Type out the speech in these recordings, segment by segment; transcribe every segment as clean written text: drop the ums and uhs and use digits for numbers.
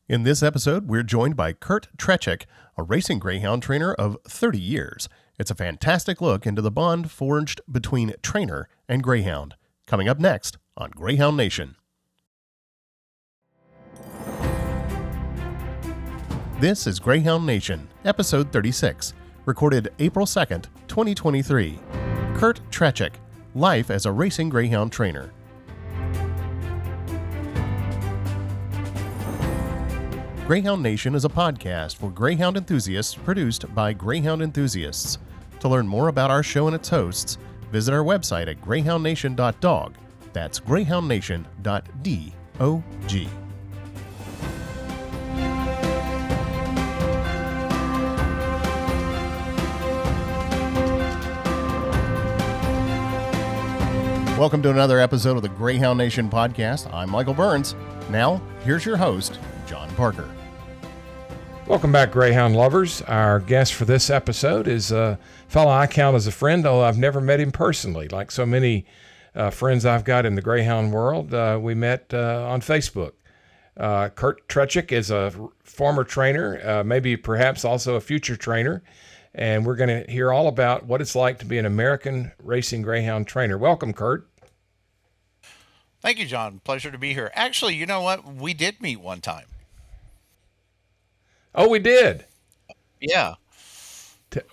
In this episode, we're joined by Kurt Trzeciak, a racing greyhound trainer of 30 years. It's a fantastic look into the bond forged between trainer and greyhound. Coming up next on Greyhound Nation. This is Greyhound Nation, episode 36, recorded April 2nd, 2023. Kurt Trzeciak, life as a racing greyhound trainer. Greyhound Nation is a podcast for greyhound enthusiasts produced by greyhound enthusiasts. To learn more about our show and its hosts, visit our website at greyhoundnation.dog. That's greyhoundnation.dog. Welcome to another episode of the Greyhound Nation podcast. I'm Michael Burns. Now, here's your host, John Parker. Welcome back, Greyhound lovers. Our guest for this episode is a fellow I count as a friend, though I've never met him personally. Like so many friends I've got in the Greyhound world, we met on Facebook. Kurt Trzeciak is a former trainer, maybe perhaps also a future trainer, and we're going to hear all about what it's like to be an American racing greyhound trainer. Welcome, Kurt. Thank you, John. Pleasure to be here. Actually, you know what? We did meet one time. Oh, we did. Yeah.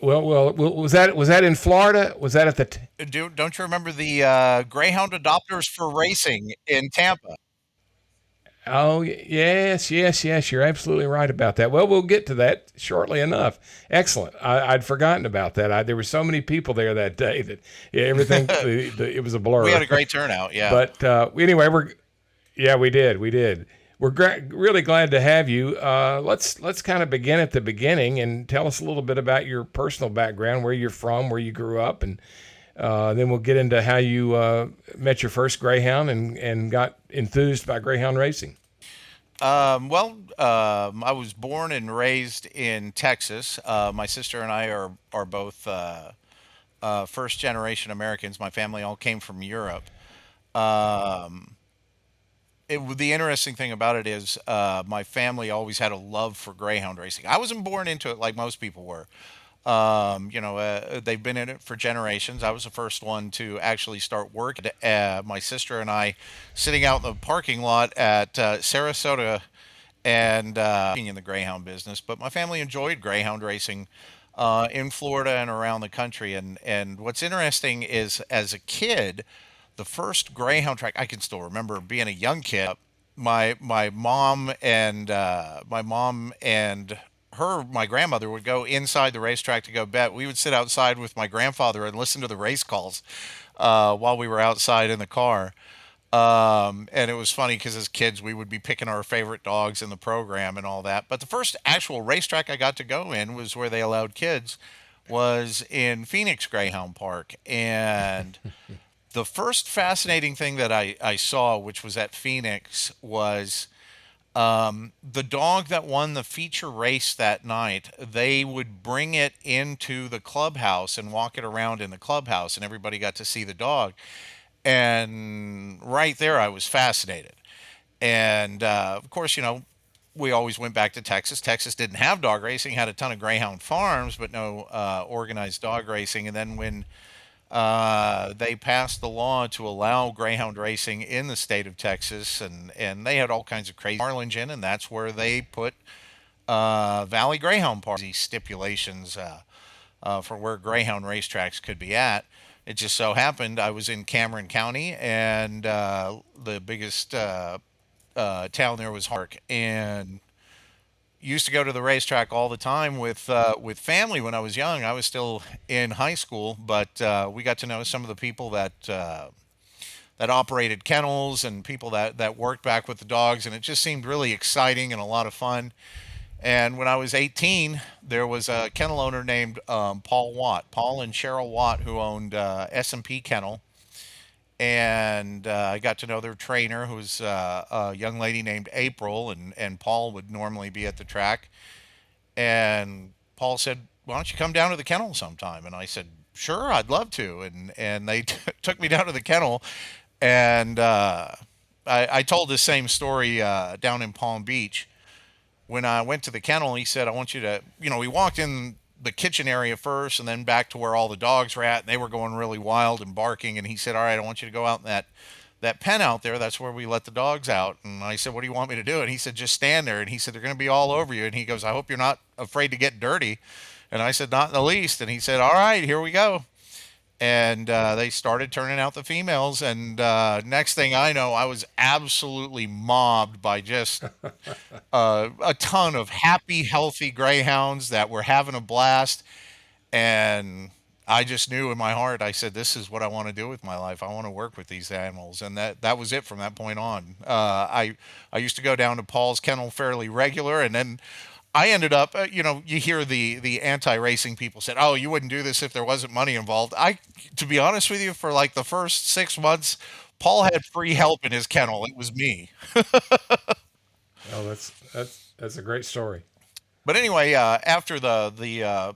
Well, was that in Florida? Was that at the? Don't you remember the Greyhound Adopters for Racing in Tampa? Oh, yes. You're absolutely right about that. Well, we'll get to that shortly enough. Excellent. I'd forgotten about that. There were so many people there that day that everything it was a blur. We had a great turnout. Yeah. But anyway, we did. We're really glad to have you. Let's kind of begin at the beginning and tell us a little bit about your personal background, where you're from, where you grew up, and then we'll get into how you met your first greyhound and got enthused by greyhound racing. I was born and raised in Texas. My sister and I are both first generation Americans. My family all came from Europe. The interesting thing about it is my family always had a love for greyhound racing. I wasn't born into it like most people were. They've been in it for generations. I was the first one to actually start working. My sister and I sitting out in the parking lot at Sarasota and in the greyhound business. But my family enjoyed greyhound racing in Florida and around the country. And what's interesting is, as a kid, the first greyhound track I can still remember being a young kid. My mom and my grandmother would go inside the racetrack to go bet. We would sit outside with my grandfather and listen to the race calls while we were outside in the car. And it was funny because as kids we would be picking our favorite dogs in the program and all that. But the first actual racetrack I got to go in was where they allowed kids, was in Phoenix Greyhound Park. And the first fascinating thing that I saw, which was at Phoenix, was the dog that won the feature race that night. They would bring it into the clubhouse and walk it around in the clubhouse, and everybody got to see the dog. And right there, I was fascinated. And of course, we always went back to Texas. Texas didn't have dog racing, had a ton of greyhound farms, but no organized dog racing. And then when they passed the law to allow greyhound racing in the state of Texas, and they had all kinds of crazy Harlingen, and that's where they put Valley Greyhound Park stipulations for where greyhound racetracks could be at. It just so happened I was in Cameron County, and the biggest town there was Hark, and used to go to the racetrack all the time with family when I was young. I was still in high school, but we got to know some of the people that operated kennels and people that worked back with the dogs, and it just seemed really exciting and a lot of fun. And when I was 18, there was a kennel owner named Paul and Cheryl Watt, who owned S&P Kennel. And I got to know their trainer, who was a young lady named April, and Paul would normally be at the track. And Paul said, "Why don't you come down to the kennel sometime?" And I said, "Sure, I'd love to." And they took me down to the kennel, and I told this same story down in Palm Beach. when I went to the kennel, he said, I want you to, we walked in the kitchen area first and then back to where all the dogs were at, and they were going really wild and barking. And he said, all right, I want you to go out in that pen out there. That's where we let the dogs out. And I said, what do you want me to do? And he said, just stand there. And he said, they're going to be all over you. And he goes, I hope you're not afraid to get dirty. And I said, not in the least. And he said, all right, here we go. And they started turning out the females. And next thing I know, I was absolutely mobbed by just a ton of happy, healthy greyhounds that were having a blast. And I just knew in my heart, I said, this is what I want to do with my life. I want to work with these animals. And that was it from that point on. I used to go down to Paul's kennel fairly regular. And then I ended up, you hear the anti-racing people said, oh, you wouldn't do this if there wasn't money involved. To be honest with you, for like the first 6 months, Paul had free help in his kennel. It was me. Oh, that's a great story. But anyway, after the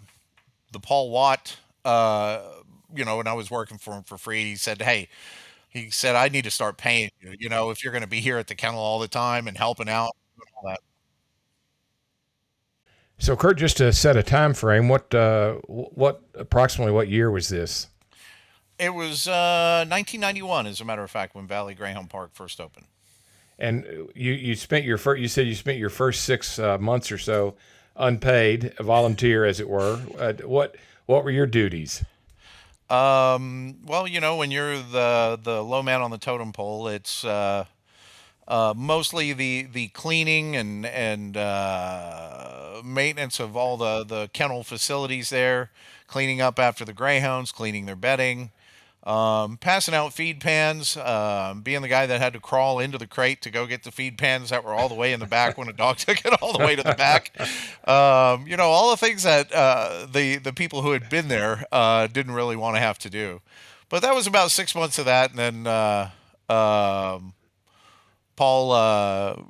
Paul Watt, when I was working for him for free, he said, I need to start paying you, if you're going to be here at the kennel all the time and helping out and all that. So, Kurt, just to set a time frame, what approximately what year was this? It was 1991, as a matter of fact, when Valley Greyhound Park first opened. And you spent your first, you said you spent your first 6 months or so unpaid, a volunteer, as it were. What were your duties? Well, when you're the low man on the totem pole, it's mostly the cleaning and maintenance of all the kennel facilities there, cleaning up after the greyhounds, cleaning their bedding, passing out feed pans, being the guy that had to crawl into the crate to go get the feed pans that were all the way in the back when a dog took it all the way to the back. All the things that the people who had been there didn't really want to have to do. But that was about 6 months of that, and then Paul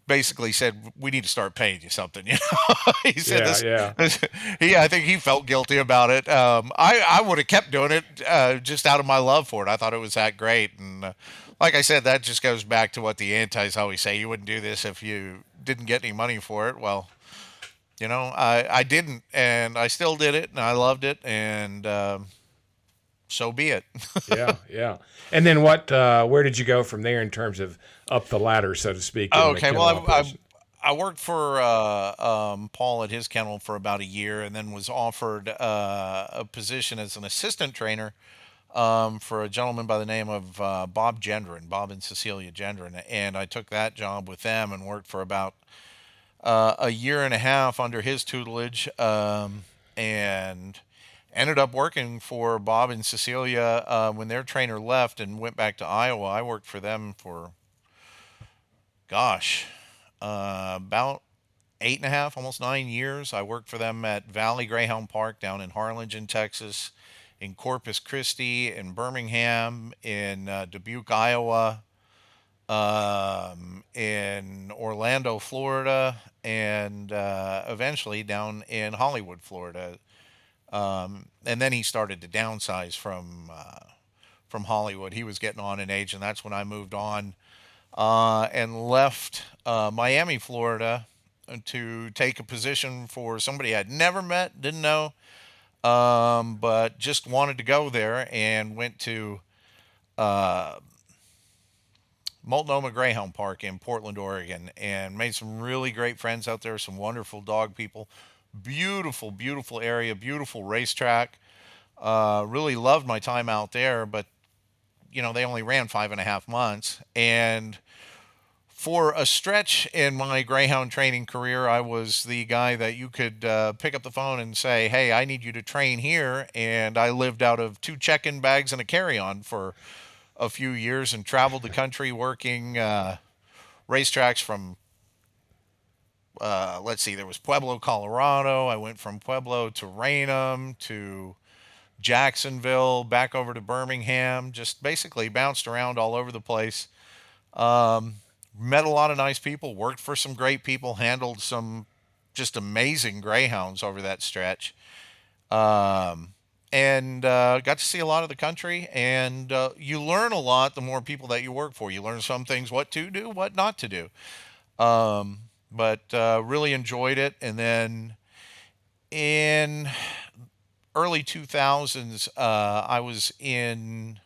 basically said, we need to start paying you something. He said I think he felt guilty about it. I would have kept doing it just out of my love for it. I thought it was that great. And like I said, that just goes back to what the antis always say. You wouldn't do this if you didn't get any money for it. Well, I didn't, and I still did it, and I loved it, and so be it. Yeah. And then where did you go from there in terms of up the ladder, so to speak? Okay, well, I worked for Paul at his kennel for about a year, and then was offered a position as an assistant trainer for a gentleman by the name of Bob and Cecilia Gendron. And I took that job with them and worked for about a year and a half under his tutelage, and ended up working for Bob and Cecilia when their trainer left and went back to Iowa. I worked for them for, about 8.5, almost 9 years. I worked for them at Valley Greyhound Park down in Harlingen, Texas, in Corpus Christi, in Birmingham, in Dubuque, Iowa, in Orlando, Florida, and eventually down in Hollywood, Florida. And then he started to downsize from Hollywood. He was getting on in age, and that's when I moved on and left Miami, Florida, to take a position for somebody I'd never met, didn't know, but just wanted to go there, and went to Multnomah Greyhound Park in Portland, Oregon, and made some really great friends out there, some wonderful dog people. Beautiful, beautiful area, beautiful racetrack. Really loved my time out there, but they only ran 5.5 months. And for a stretch in my greyhound training career, I was the guy that you could pick up the phone and say, hey, I need you to train here. And I lived out of 2 check-in bags and a carry-on for a few years, and traveled the country working racetracks from there was Pueblo, Colorado. I went from Pueblo to Raynham to Jacksonville, back over to Birmingham, just basically bounced around all over the place. Met a lot of nice people, worked for some great people, handled some just amazing greyhounds over that stretch. And got to see a lot of the country, and you learn a lot the more people that you work for. You learn some things, what to do, what not to do. but really enjoyed it. And then in early 2000s, I was in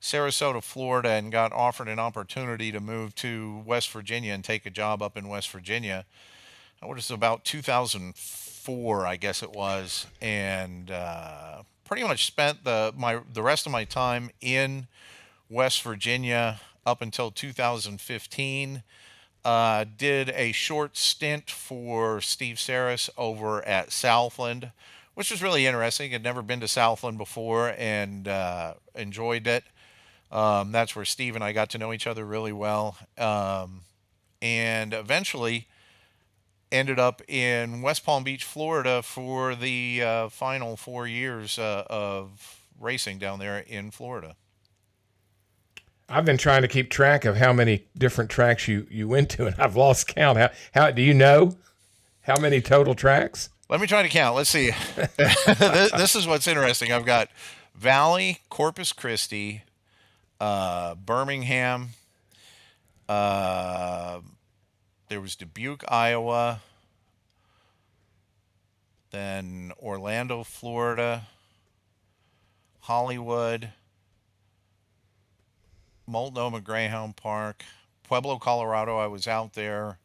Sarasota, Florida, and got offered an opportunity to move to West Virginia and take a job up in West Virginia. That was about 2004, I guess it was, and pretty much spent the rest of my time in West Virginia up until 2015. Did a short stint for Steve Saris over at Southland, which was really interesting. I'd never been to Southland before and enjoyed it. That's where Steve and I got to know each other really well. And eventually ended up in West Palm Beach, Florida for the final 4 years of racing down there in Florida. I've been trying to keep track of how many different tracks you went to, and I've lost count. How do you know how many total tracks? Let me try to count. Let's see. This is what's interesting. I've got Valley, Corpus Christi, Birmingham. There was Dubuque, Iowa. Then Orlando, Florida. Hollywood. Multnomah Greyhound Park. Pueblo, Colorado. I was out there.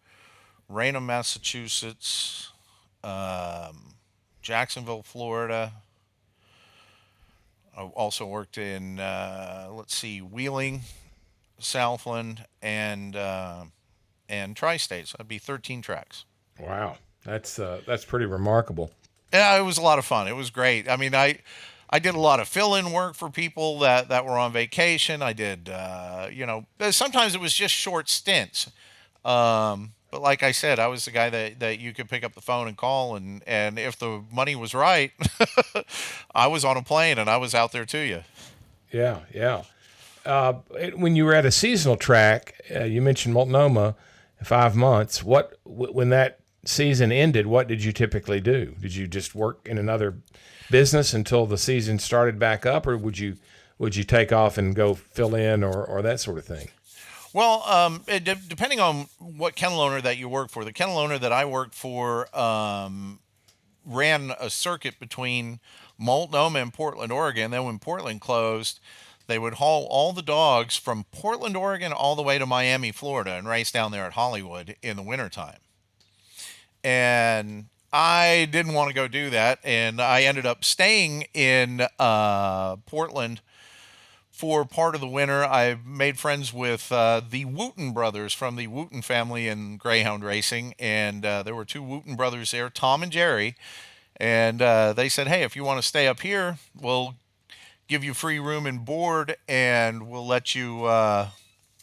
Raynham, Massachusetts. Jacksonville, Florida. I also worked in, Wheeling, Southland, and Tri-State. So that'd be 13 tracks. Wow, that's pretty remarkable. Yeah, it was a lot of fun. It was great. I mean, I did a lot of fill-in work for people that were on vacation. I did, sometimes it was just short stints. But like I said, I was the guy that you could pick up the phone and call, and if the money was right, I was on a plane and I was out there to you. Yeah, yeah. When you were at a seasonal track, you mentioned Multnomah, 5 months. When that season ended, what did you typically do? Did you just work in another business until the season started back up, or would you take off and go fill in or that sort of thing? Well, depending on what kennel owner that you work for. The kennel owner that I worked for ran a circuit between Multnomah and Portland, Oregon. Then when Portland closed, they would haul all the dogs from Portland, Oregon, all the way to Miami, Florida, and race down there at Hollywood in the wintertime. And I didn't want to go do that, and I ended up staying in Portland for part of the winter. I made friends with the Wooten brothers from the Wooten family in Greyhound racing, and there were 2 Wooten brothers there, Tom and Jerry, and they said, hey, if you want to stay up here, we'll give you free room and board, and we'll let you go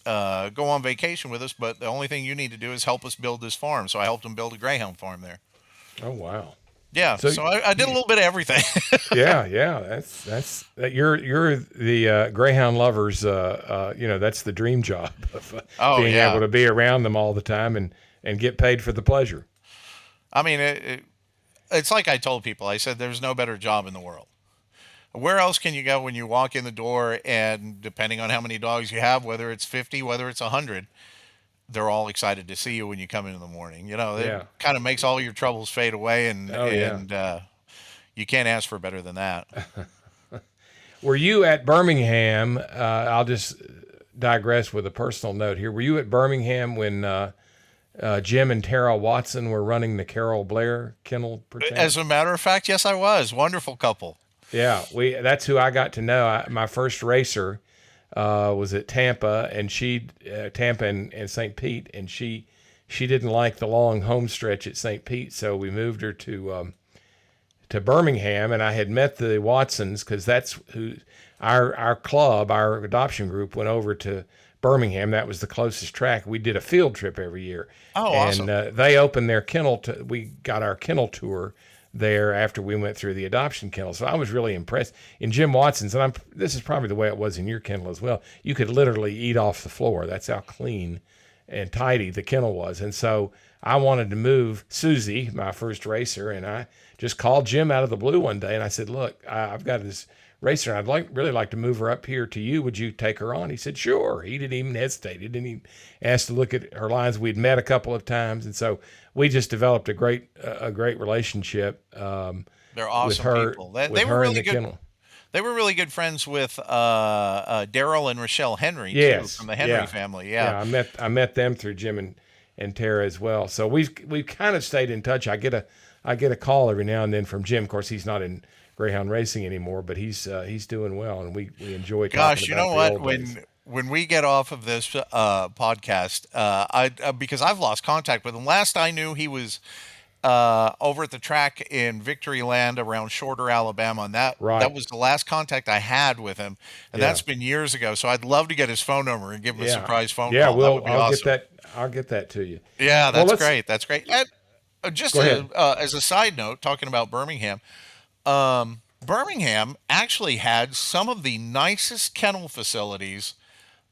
on vacation with us, but the only thing you need to do is help us build this farm. So I helped them build a Greyhound farm there. Oh, wow. Yeah, so I did a little bit of everything. yeah. That's you're the Greyhound lovers. That's the dream job of being able to be around them all the time and get paid for the pleasure. I mean, it's like I told people. I said, there's no better job in the world. Where else can you go when you walk in the door, and depending on how many dogs you have, whether it's 50, whether it's 100, they're all excited to see you when you come in the morning. It kind of makes all your troubles fade away, and you can't ask for better than that. Were you at Birmingham? I'll just digress with a personal note here. Were you at Birmingham when Jim and Tara Watson were running the Carol Blair Kennel? As a matter of fact, yes, I was. Wonderful couple. Yeah, that's who I got to know. My first racer was at Tampa, and Tampa and St. Pete, and she didn't like the long home stretch at St. Pete, so we moved her to Birmingham, and I had met the Watsons because that's who our club, our adoption group, went over to Birmingham. That was the closest track. We did a field trip every year. Oh, awesome! And they opened their kennel. We got our kennel tour there after we went through the adoption kennel. So I was really impressed. In Jim Watson's, and this is probably the way it was in your kennel as well, you could literally eat off the floor. That's how clean and tidy the kennel was. And so I wanted to move Susie, my first racer, and I just called Jim out of the blue one day, and I said, look, I've got this racer. I'd really like to move her up here to you. Would you take her on? He said, sure. He didn't even hesitate. He didn't even ask to look at her lines. We'd met a couple of times. And so we just developed a great relationship, They're with awesome her, people. They, with they were her in really the good. kennel. They were really good friends with Daryl and Rochelle Henry too, Yes. from the Henry Yeah. family. Yeah. Yeah. I met them through Jim and Tara as well. So we've kind of stayed in touch. I get a call every now and then from Jim. Of course, he's not in Greyhound racing anymore, but he's doing well, and we enjoy talking Gosh, you know about the what? old days. When we get off of this podcast, I because I've lost contact with him. Last I knew, he was over at the track in Victory Land around Shorter, Alabama, and that Right. was the last contact I had with him, and Yeah. that's been years ago. So I'd love to get his phone number and give him a Yeah. surprise phone Yeah. call. That Well, would be awesome. I'll get that to you. Yeah, Well, that's let's great. That's great. And just go ahead. as a side note, talking about Birmingham, Birmingham actually had some of the nicest kennel facilities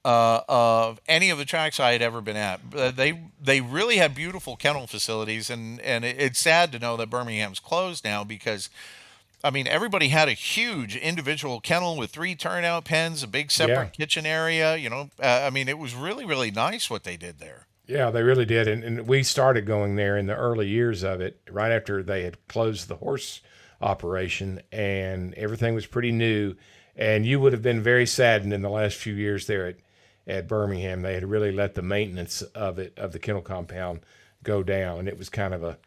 of any of the tracks I had ever been at. They really had beautiful kennel facilities, and it's sad to know that Birmingham's closed now because I mean everybody had a huge individual kennel with 3 turnout pens, a big Yeah. separate kitchen area. I mean it was really nice what they did there. Yeah, they really did. And we started going there in the early years of it, right after they had closed the horse operation, and everything was pretty new. And you would have been very saddened in the last few years there at Birmingham. They had really let the maintenance of it, of the kennel compound, go down. And it was kind of a,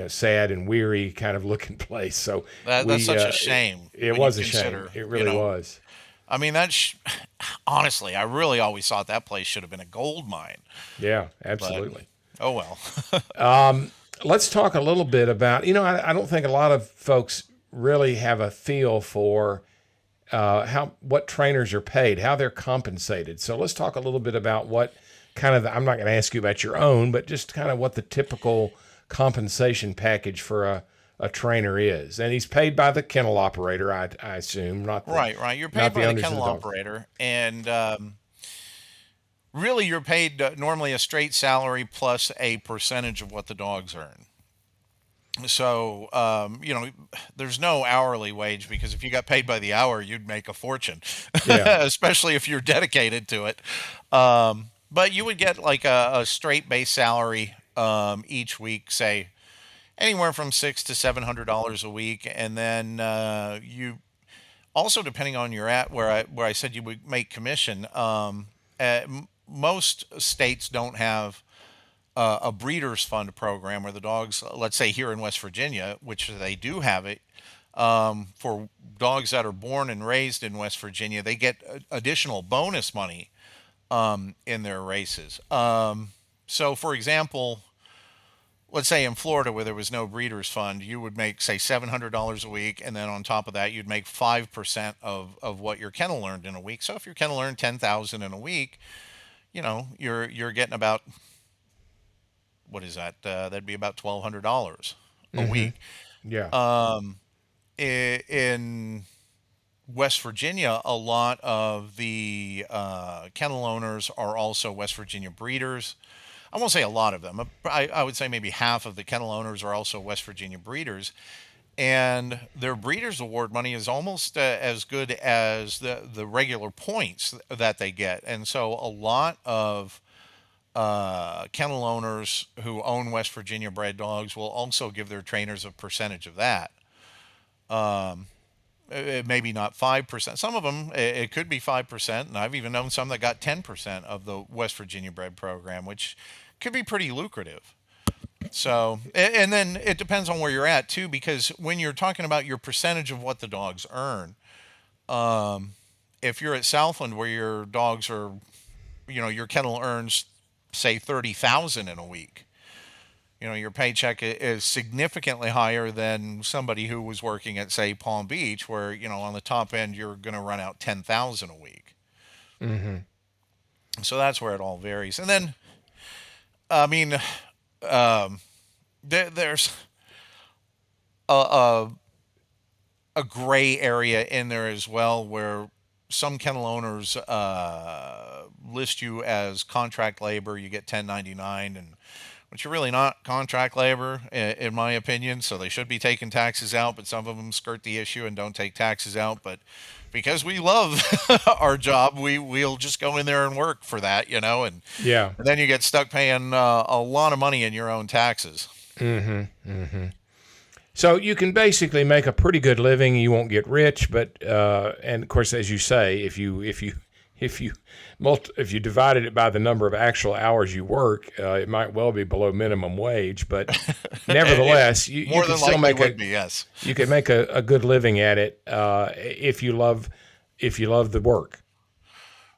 sad and weary kind of looking place. So That's such a shame it when you was a shame. consider, It really was. I mean, honestly, I really always thought that place should have been a gold mine, Yeah, but absolutely. oh well. Let's talk a little bit about, I don't think a lot of folks really have a feel for what trainers are paid, how they're compensated. So let's talk a little bit about what kind of I'm not going to ask you about your own, but just kind of what the typical compensation package for a trainer is. And he's paid by the kennel operator, I assume, Right. You're paid not the by the owners of the kennel dog. operator, and really, you're paid normally a straight salary plus a percentage of what the dogs earn. So, there's no hourly wage because if you got paid by the hour, you'd make a fortune, Yeah. especially if you're dedicated to it. But you would get like a straight base salary each week, say anywhere from $600 to $700 a week, and then you also depending on your at where I said you would make commission. Most states don't have a breeders fund program where the dogs, let's say here in West Virginia, which they do have it, for dogs that are born and raised in West Virginia, they get additional bonus money in their races. So, for example, let's say in Florida where there was no breeders fund, you would make say $700 a week, and then on top of that, you'd make 5% of what your kennel earned in a week. So if your kennel earned 10,000 in a week, you're getting about what is that? That'd be about $1,200 a Mm-hmm. week. Yeah. In West Virginia, a lot of the kennel owners are also West Virginia breeders. I won't say a lot of them. I would say maybe half of the kennel owners are also West Virginia breeders. And their breeders award money is almost as good as the regular points that they get. And so a lot of kennel owners who own West Virginia bred dogs will also give their trainers a percentage of that. Maybe not 5%. Some of them, it could be 5%. And I've even known some that got 10% of the West Virginia bred program, which could be pretty lucrative. So, and then it depends on where you're at too, because when you're talking about your percentage of what the dogs earn, if you're at Southland where your dogs are, your kennel earns say 30,000 in a week, your paycheck is significantly higher than somebody who was working at say Palm Beach where, on the top end, you're going to run out 10,000 a week. Mm-hmm. So that's where it all varies. And then, I mean, there's a, a, a gray area in there as well where some kennel owners list you as contract labor. You get 1099, and but you're really not contract labor, in my opinion. So they should be taking taxes out, but some of them skirt the issue and don't take taxes out. But because we love our job, we'll just go in there and work for that, Yeah. and then you get stuck paying a lot of money in your own taxes. So you can basically make a pretty good living. You won't get rich, but and of course, as you say, if you divided it by the number of actual hours you work, it might well be below minimum wage. But nevertheless, you More can than still likely make would be, yes. you can make a good living at it if you love the work.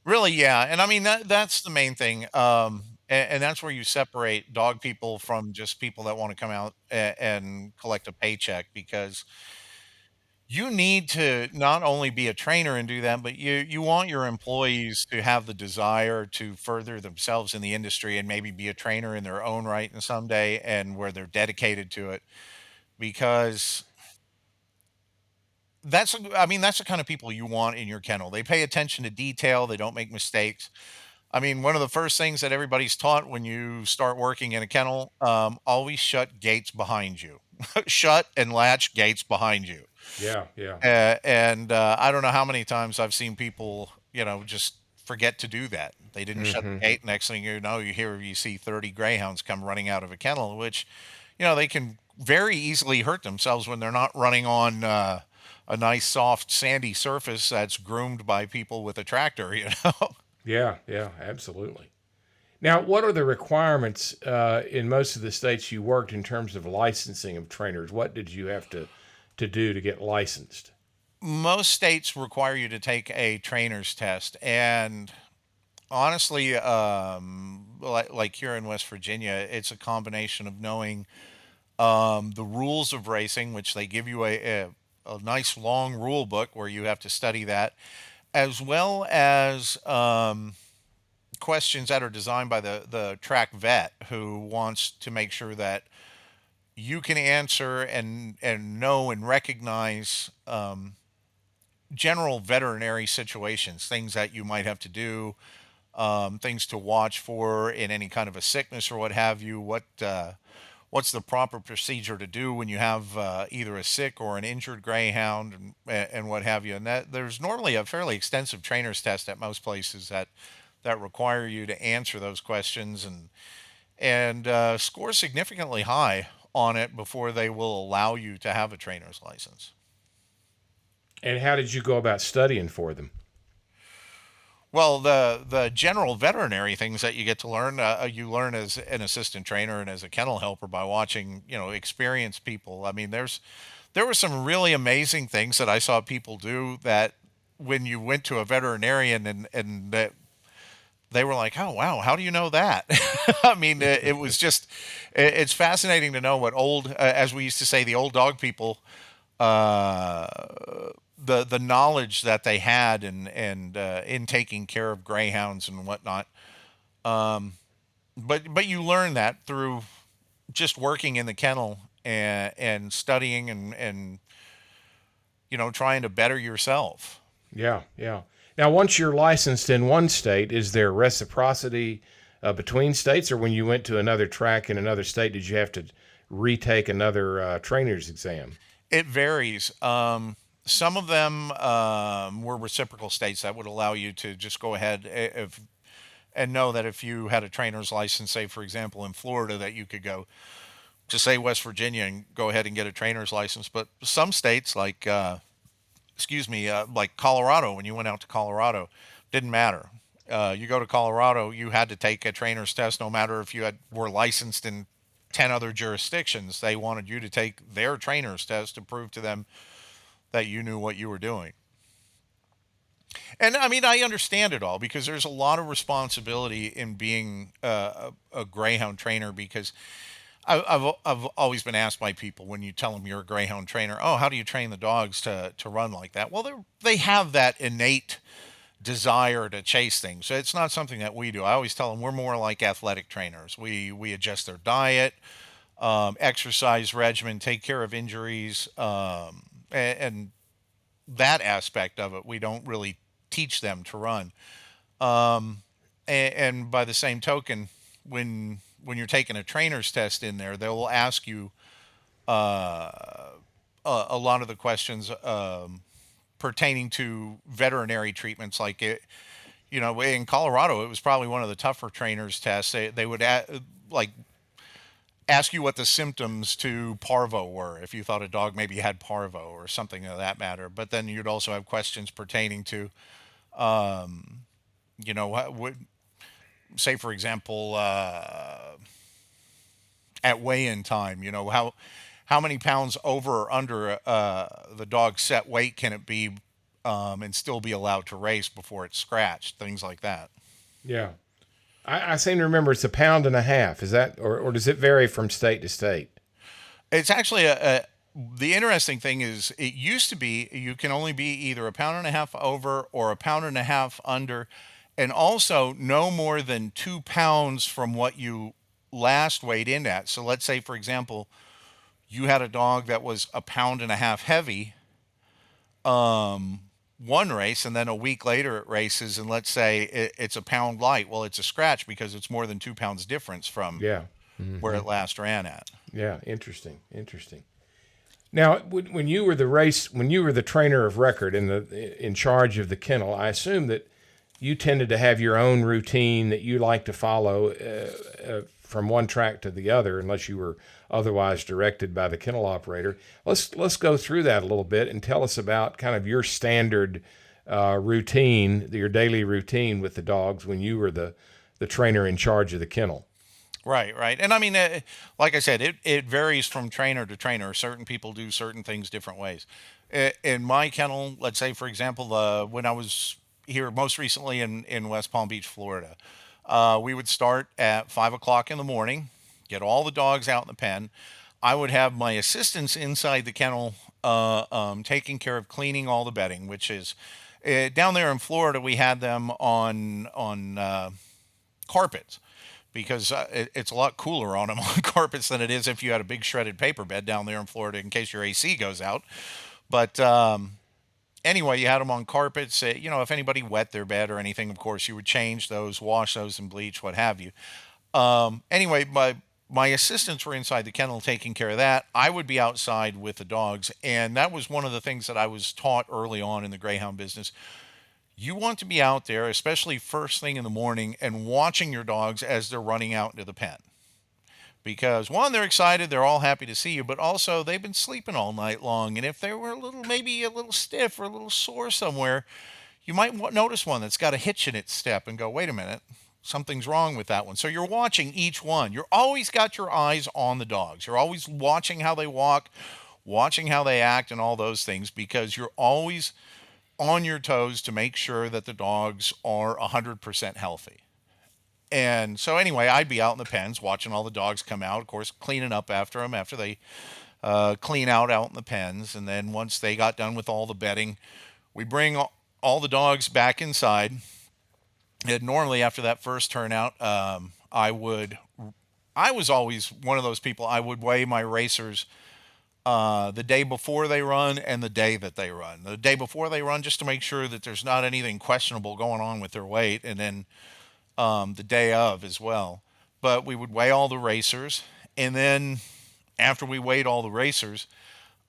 Really, yeah. And I mean that's the main thing. And that's where you separate dog people from just people that want to come out and collect a paycheck, because you need to not only be a trainer and do that, but you want your employees to have the desire to further themselves in the industry and maybe be a trainer in their own right and someday, and where they're dedicated to it, because I mean that's the kind of people you want in your kennel. They pay attention to detail, they don't make mistakes. I mean, one of the first things that everybody's taught when you start working in a kennel, always shut gates behind you. Shut and latch gates behind you. Yeah, yeah. And I don't know how many times I've seen people, just forget to do that. They didn't shut the gate. Next thing you know, you see 30 greyhounds come running out of a kennel, which, they can very easily hurt themselves when they're not running on a nice, soft, sandy surface that's groomed by people with a tractor, Yeah, yeah, absolutely. Now, what are the requirements in most of the states you worked in terms of licensing of trainers? What did you have to do to get licensed? Most states require you to take a trainer's test, and honestly, like here in West Virginia, it's a combination of knowing the rules of racing, which they give you a nice long rule book where you have to study that, as well as questions that are designed by the track vet, who wants to make sure that you can answer and know and recognize general veterinary situations, things that you might have to do, things to watch for in any kind of a sickness or what have you. What's the proper procedure to do when you have either a sick or an injured greyhound, and what have you. And that there's normally a fairly extensive trainer's test at most places that require you to answer those questions and score significantly high on it before they will allow you to have a trainer's license. And how did you go about studying for them? Well, the general veterinary things that you get to learn, you learn as an assistant trainer and as a kennel helper by watching, experienced people. I mean, there were some really amazing things that I saw people do that when you went to a veterinarian and that they were like, "Oh, wow, how do you know that?" I mean, it was just, it's fascinating to know what as we used to say, the old dog people, uh, the knowledge that they had and in taking care of greyhounds and whatnot. Um, but you learn that through just working in the kennel and studying and trying to better yourself. Yeah, yeah. Now, once you're licensed in one state, is there reciprocity between states, or when you went to another track in another state, did you have to retake another trainer's exam? It varies. Some of them were reciprocal states that would allow you to just go ahead if and know that if you had a trainer's license, say for example in Florida, that you could go to say West Virginia and go ahead and get a trainer's license. But some states like like Colorado, when you went out to Colorado, didn't matter. You go to Colorado, you had to take a trainer's test, no matter if you were licensed in 10 other jurisdictions. They wanted you to take their trainer's test to prove to them that you knew what you were doing. And I mean, I understand it all, because there's a lot of responsibility in being a greyhound trainer, because I've always been asked by people, when you tell them you're a greyhound trainer, oh, how do you train the dogs to run like that? Well, they have that innate desire to chase things. So it's not something that we do. I always tell them we're more like athletic trainers. We adjust their diet, exercise regimen, take care of injuries, and that aspect of it we don't really teach them to run. And by the same token, when you're taking a trainer's test in there, they will ask you a lot of the questions pertaining to veterinary treatments. Like it, in Colorado, it was probably one of the tougher trainers tests. They would like ask you what the symptoms to parvo were, if you thought a dog maybe had parvo or something of that matter. But then you'd also have questions pertaining to, what would say, for example, at weigh-in time, how many pounds over or under the dog's set weight can it be, and still be allowed to race before it's scratched, things like that. Yeah. I seem to remember it's 1.5 pounds. Is that, or does it vary from state to state? It's actually the interesting thing is it used to be you can only be either 1.5 pounds over or 1.5 pounds under, and also no more than 2 pounds from what you last weighed in at. So let's say, for example, you had a dog that was 1.5 pounds heavy, one race, and then a week later it races, and let's say it's a pound light. Well, it's a scratch because it's more than 2 pounds difference from Yeah. where it last ran at. Yeah. Interesting. Now, when you were the trainer of record and in charge of the kennel, I assume that you tended to have your own routine that you like to follow from one track to the other, unless you were otherwise directed by the kennel operator. Let's go through that a little bit and tell us about kind of your standard routine, your daily routine with the dogs when you were the trainer in charge of the kennel. Right. And I mean, like I said, it varies from trainer to trainer. Certain people do certain things different ways. In my kennel, let's say, for example, when I was here most recently in West Palm Beach, Florida, we would start at 5 o'clock in the morning, get all the dogs out in the pen. I would have my assistants inside the kennel taking care of cleaning all the bedding, which is down there in Florida, we had them on carpets, because it's a lot cooler on them on carpets than it is if you had a big shredded paper bed down there in Florida in case your AC goes out. But anyway, you had them on carpets. If anybody wet their bed or anything, of course, you would change those, wash those in bleach, what have you. Anyway, my assistants were inside the kennel taking care of that. I would be outside with the dogs, and that was one of the things that I was taught early on in the greyhound business. You want to be out there, especially first thing in the morning, and watching your dogs as they're running out into the pen. Because one, they're excited, they're all happy to see you, but also they've been sleeping all night long. And if they were maybe a little stiff or a little sore somewhere, you might notice one that's got a hitch in its step and go, wait a minute, something's wrong with that one. So you're watching each one. You're always got your eyes on the dogs. You're always watching how they walk, watching how they act, and all those things, because you're always on your toes to make sure that the dogs are 100% healthy. And so anyway, I'd be out in the pens watching all the dogs come out, of course, cleaning up after them after they clean out in the pens. And then once they got done with all the bedding, we bring all the dogs back inside. And normally after that first turnout, I was always one of those people, I would weigh my racers the day before they run and the day that they run. The day before they run, just to make sure that there's not anything questionable going on with their weight, and then the day of as well. But we would weigh all the racers, and then after we weighed all the racers,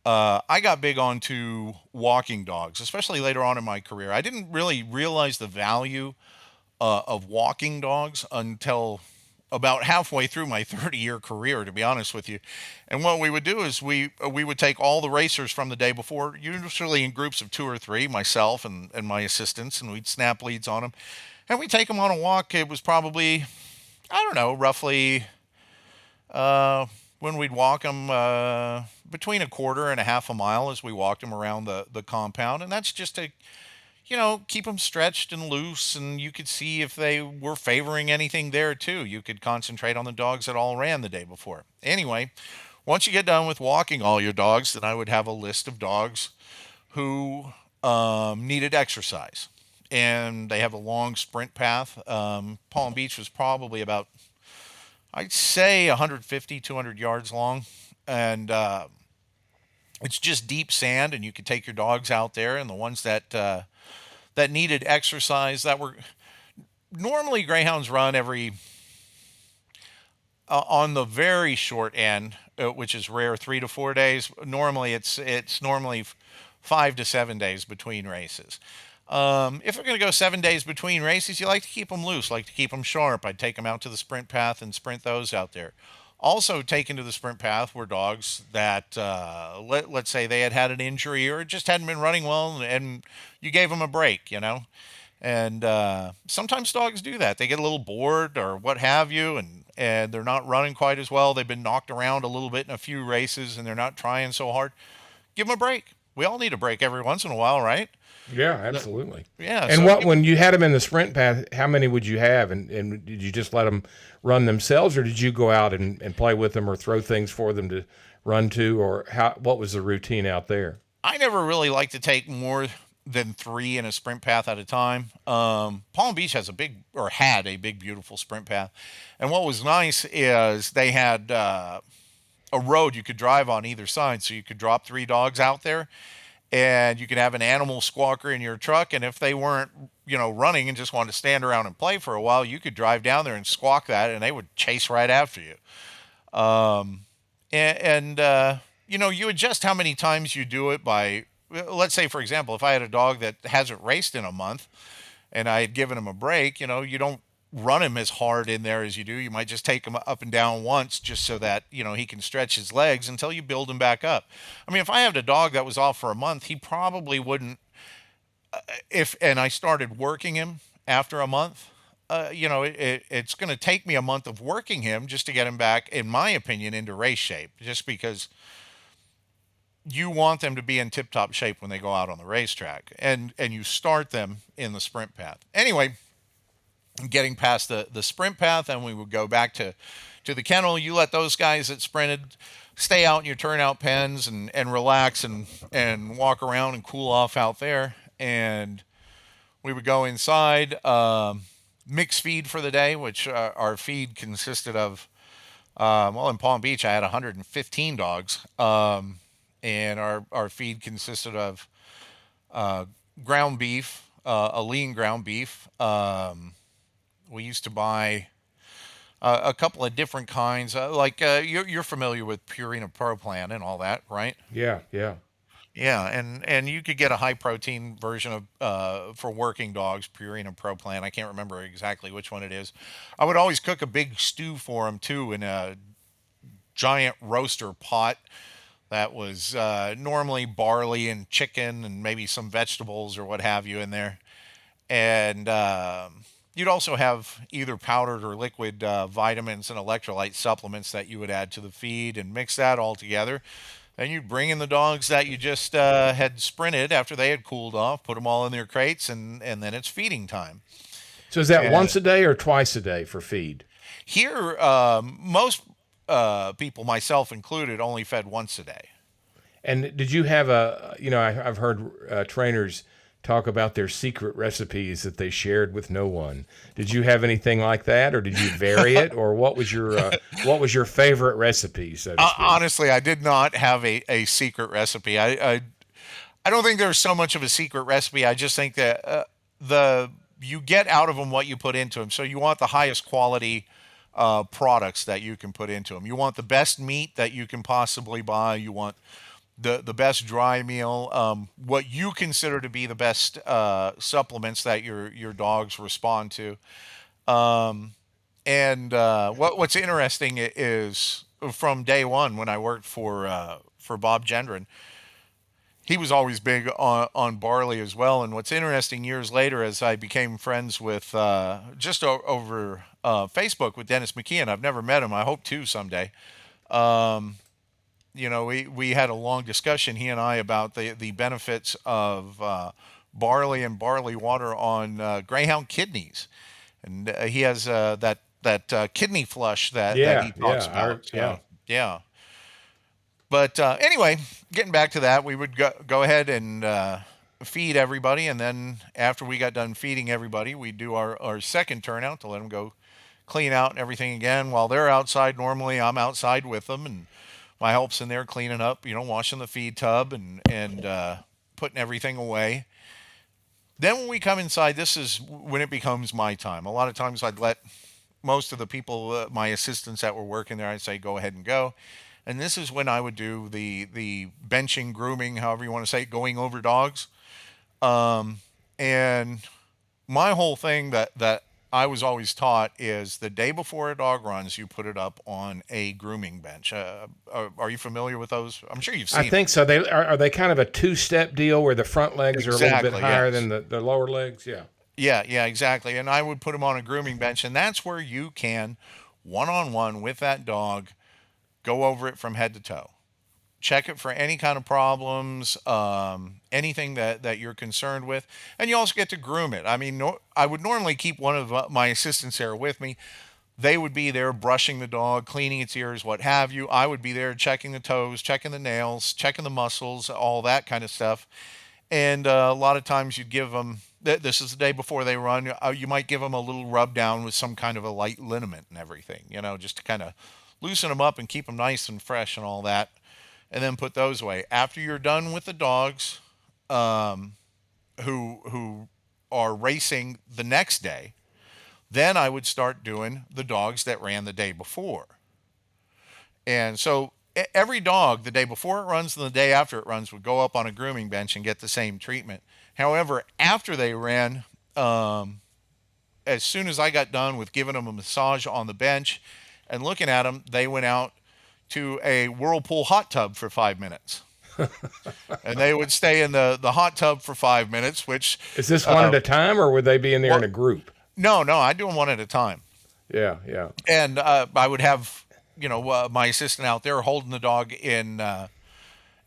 I got big onto walking dogs, especially later on in my career. I didn't really realize the value of walking dogs until about halfway through my 30-year career, to be honest with you. And what we would do is we would take all the racers from the day before, usually in groups of 2 or 3, myself and my assistants, and we'd snap leads on them. And we'd take them on a walk. It was probably, I don't know, roughly, when we'd walk them between 1/4 and 1/2 mile as we walked them around the compound. And that's just to keep them stretched and loose, and you could see if they were favoring anything there too. You could concentrate on the dogs that all ran the day before. Anyway, once you get done with walking all your dogs, then I would have a list of dogs who needed exercise. And they have a long sprint path. Palm Beach was probably about, I'd say, 150, 200 yards long. And it's just deep sand, and you could take your dogs out there, and the ones that that needed exercise that were normally greyhounds run every on the very short end, which is rare, 3 to 4 days. Normally, it's normally 5 to 7 days between races. If we're going to go 7 days between races, you like to keep them loose, like to keep them sharp. I'd take them out to the sprint path and sprint those out there. Also taken to the sprint path were dogs that, let's say they had had an injury or just hadn't been running well, and you gave them a break, And sometimes dogs do that. They get a little bored or what have you, and they're not running quite as well. They've been knocked around a little bit in a few races, and they're not trying so hard. Give them a break. We all need a break every once in a while, right? Yeah, absolutely. Yeah. And So when you had them in the sprint path, how many would you have? And did you just let them run themselves, or did you go out and play with them or throw things for them to run to, or what was the routine out there? I never really like to take more than 3 in a sprint path at a time. Palm Beach had a big, beautiful sprint path. And what was nice is they had a road you could drive on either side. So you could drop 3 dogs out there, and you could have an animal squawker in your truck. And if they weren't, running and just wanted to stand around and play for a while, you could drive down there and squawk that, and they would chase right after you. You adjust how many times you do it by, let's say, for example, if I had a dog that hasn't raced in a month and I had given him a break, you don't run him as hard in there as you do. You might just take him up and down once just so that, he can stretch his legs until you build him back up. I mean, if I had a dog that was off for a month, he probably wouldn't, and I started working him after a month, it's going to take me a month of working him just to get him back, in my opinion, into race shape, just because you want them to be in tip-top shape when they go out on the racetrack, and you start them in the sprint path. Anyway, getting past the sprint path, and we would go back to the kennel. You let those guys that sprinted stay out in your turnout pens and relax and walk around and cool off out there. And we would go inside, mix feed for the day, which our feed consisted of, in Palm Beach, I had 115 dogs. And our feed consisted of ground beef, a lean ground beef. We used to buy a couple of different kinds, you're familiar with Purina Pro Plan and all that, right? Yeah, yeah. Yeah, and you could get a high protein version of for working dogs, Purina Pro Plan. I can't remember exactly which one it is. I would always cook a big stew for them too in a giant roaster pot that was normally barley and chicken and maybe some vegetables or what have you in there. And you'd also have either powdered or liquid vitamins and electrolyte supplements that you would add to the feed and mix that all together. Then you'd bring in the dogs that you just had sprinted after they had cooled off, put them all in their crates, and then it's feeding time. So is that once a day or twice a day for feed? Here, most people, myself included, only fed once a day. And did you have I've heard trainers talk about their secret recipes that they shared with no one. Did you have anything like that, or did you vary it, or what was your favorite recipe, so to speak? Honestly, I did not have a secret recipe. I don't think there's so much of a secret recipe. I just think that you get out of them what you put into them. So you want the highest quality products that you can put into them. You want the best meat that you can possibly buy. You want the best dry meal, what you consider to be the best supplements that your dogs respond to. What's interesting is from day one when I worked for Bob Gendron, he was always big on barley as well. And what's interesting, years later, as I became friends with over Facebook with Dennis McKeon, I've never met him. I hope to someday. We had a long discussion, he and I, about the benefits of barley and barley water on Greyhound kidneys, and he has that kidney flush that he talks about. Yeah. But anyway, getting back to that, we would go ahead and feed everybody, and then after we got done feeding everybody, we'd do our second turnout to let them go clean out and everything again. While they're outside, normally I'm outside with them, and my help's in there cleaning up, washing the feed tub and putting everything away. Then when we come inside, this is when it becomes my time. A lot of times I'd let most of the people, my assistants that were working there, I'd say, go ahead and go. And this is when I would do the benching, grooming, however you want to say it, going over dogs. And my whole thing that I was always taught is the day before a dog runs, you put it up on a grooming bench. Are you familiar with those? I'm sure you've I seen think so. Are they kind of a two-step deal where the front legs them. are a little bit Exactly. higher Yes. than the lower legs? Yeah. Yeah, exactly. And I would put them on a grooming bench, and that's where you can, one on one with that dog, go over it from head to toe. Check it for any kind of problems, anything that you're concerned with, and you also get to groom it. I mean, I would normally keep one of my assistants there with me. They would be there brushing the dog, cleaning its ears, what have you. I would be there checking the toes, checking the nails, checking the muscles, all that kind of stuff. And a lot of times you'd give them, this is the day before they run, you might give them a little rub down with some kind of a light liniment and everything, just to kind of loosen them up and keep them nice and fresh and all that. And then put those away. After you're done with the dogs who are racing the next day, then I would start doing the dogs that ran the day before. And so every dog the day before it runs and the day after it runs would go up on a grooming bench and get the same treatment. However, after they ran, as soon as I got done with giving them a massage on the bench and looking at them, they went out to a whirlpool hot tub for 5 minutes. And they would stay in the hot tub for 5 minutes, which, Is this one at a time, or would they be in there in a well, group? no, I do them one at a time. Yeah, yeah. And I would have, my assistant out there holding the dog in the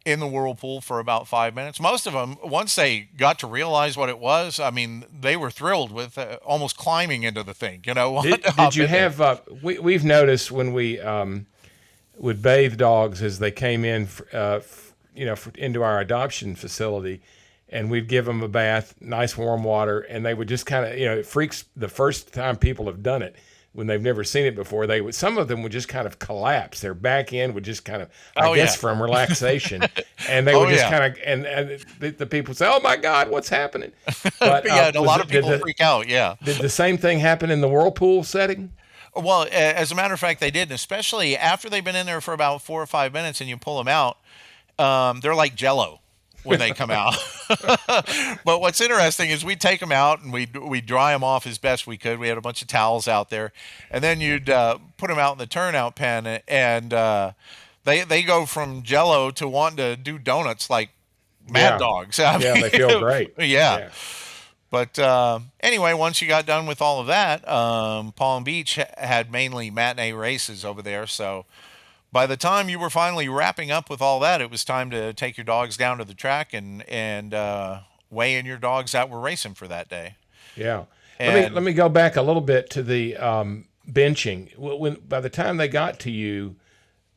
whirlpool for about 5 minutes. Most of them, once they got to realize what it was, I mean, they were thrilled with almost climbing into the thing. Did you have? We've noticed when we would bathe dogs as they came in, into our adoption facility, and we'd give them a bath, nice warm water, and they would just kind of, it freaks the first time people have done it when they've never seen it before. Some of them would just kind of collapse. Their back end would just kind of, I guess, from relaxation, and they would just kind of, and the people say, "Oh my God, what's happening?" But yeah, a lot of people freak out. Yeah. Did the same thing happen in the whirlpool setting? Well, as a matter of fact, they did, and especially after they've been in there for about 4 or 5 minutes, and you pull them out. They're like Jello when they come out. But what's interesting is we'd take them out and we'd dry them off as best we could. We had a bunch of towels out there, and then you'd put them out in the turnout pen, and they go from Jello to wanting to do donuts like mad dogs. I mean, they feel great. Yeah. But anyway, once you got done with all of that, Palm Beach had mainly matinee races over there, so by the time you were finally wrapping up with all that, it was time to take your dogs down to the track and weigh in your dogs that were racing for that day. Yeah. And Let me go back a little bit to the benching. By the time they got to you,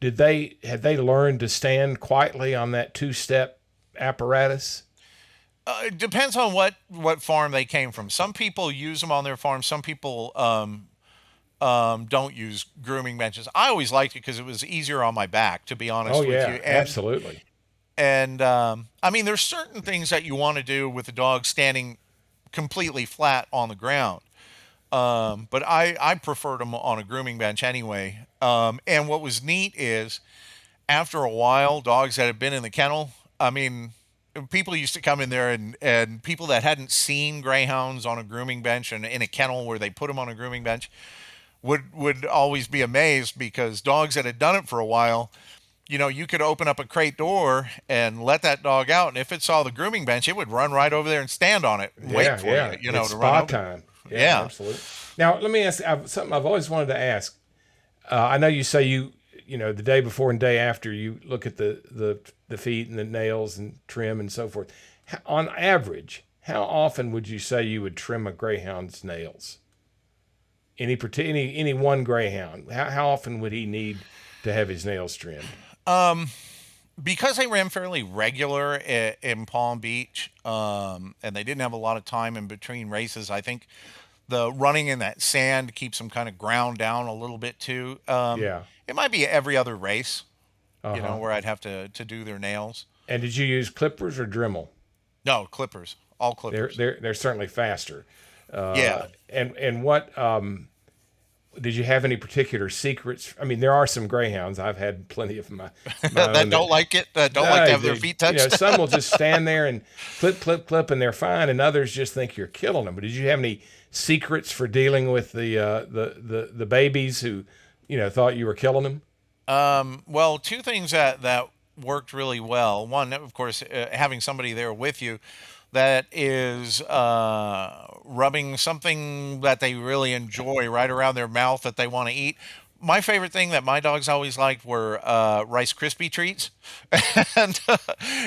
had they learned to stand quietly on that two-step apparatus? it depends on what farm they came from. Some people use them on their farm. Some people don't use grooming benches. I always liked it because it was easier on my back, to be honest Oh with yeah, you. absolutely. And I mean, there's certain things that you want to do with the dog standing completely flat on the ground. But I preferred them on a grooming bench anyway. And what was neat is after a while, dogs that had been in the kennel, I mean, people used to come in there and people that hadn't seen greyhounds on a grooming bench and in a kennel where they put them on a grooming bench would always be amazed, because dogs that had done it for a while, you could open up a crate door and let that dog out, and if it saw the grooming bench, it would run right over there and stand on it and wait for you, It's to spa run over. time. Yeah. Absolutely. Now, let me ask something I've always wanted to ask. I know you say the day before and day after you look at the feet and the nails and trim and so forth. On average, how often would you say you would trim a greyhound's nails? Any one greyhound, how often would he need to have his nails trimmed? Because they ran fairly regular in Palm Beach, and they didn't have a lot of time in between races, I think the running in that sand keeps them kind of ground down a little bit too. Yeah. It might be every other race, Uh-huh. where I'd have to do their nails. And did you use clippers or Dremel? No, clippers all They're clippers. they're certainly faster. Yeah. And what did you have any particular secrets? I mean, there are some greyhounds. I've had plenty of my That own don't that like it, that don't like to no, have their feet you know, touched. some will just stand there and clip, clip, clip, and they're fine, and others just think you're killing them. But did you have any secrets for dealing with the babies who, you know, thought you were killing them? Well, two things that worked really well. One, of course, having somebody there with you that is rubbing something that they really enjoy right around their mouth that they want to eat. My favorite thing that my dogs always liked were Rice Krispie treats. And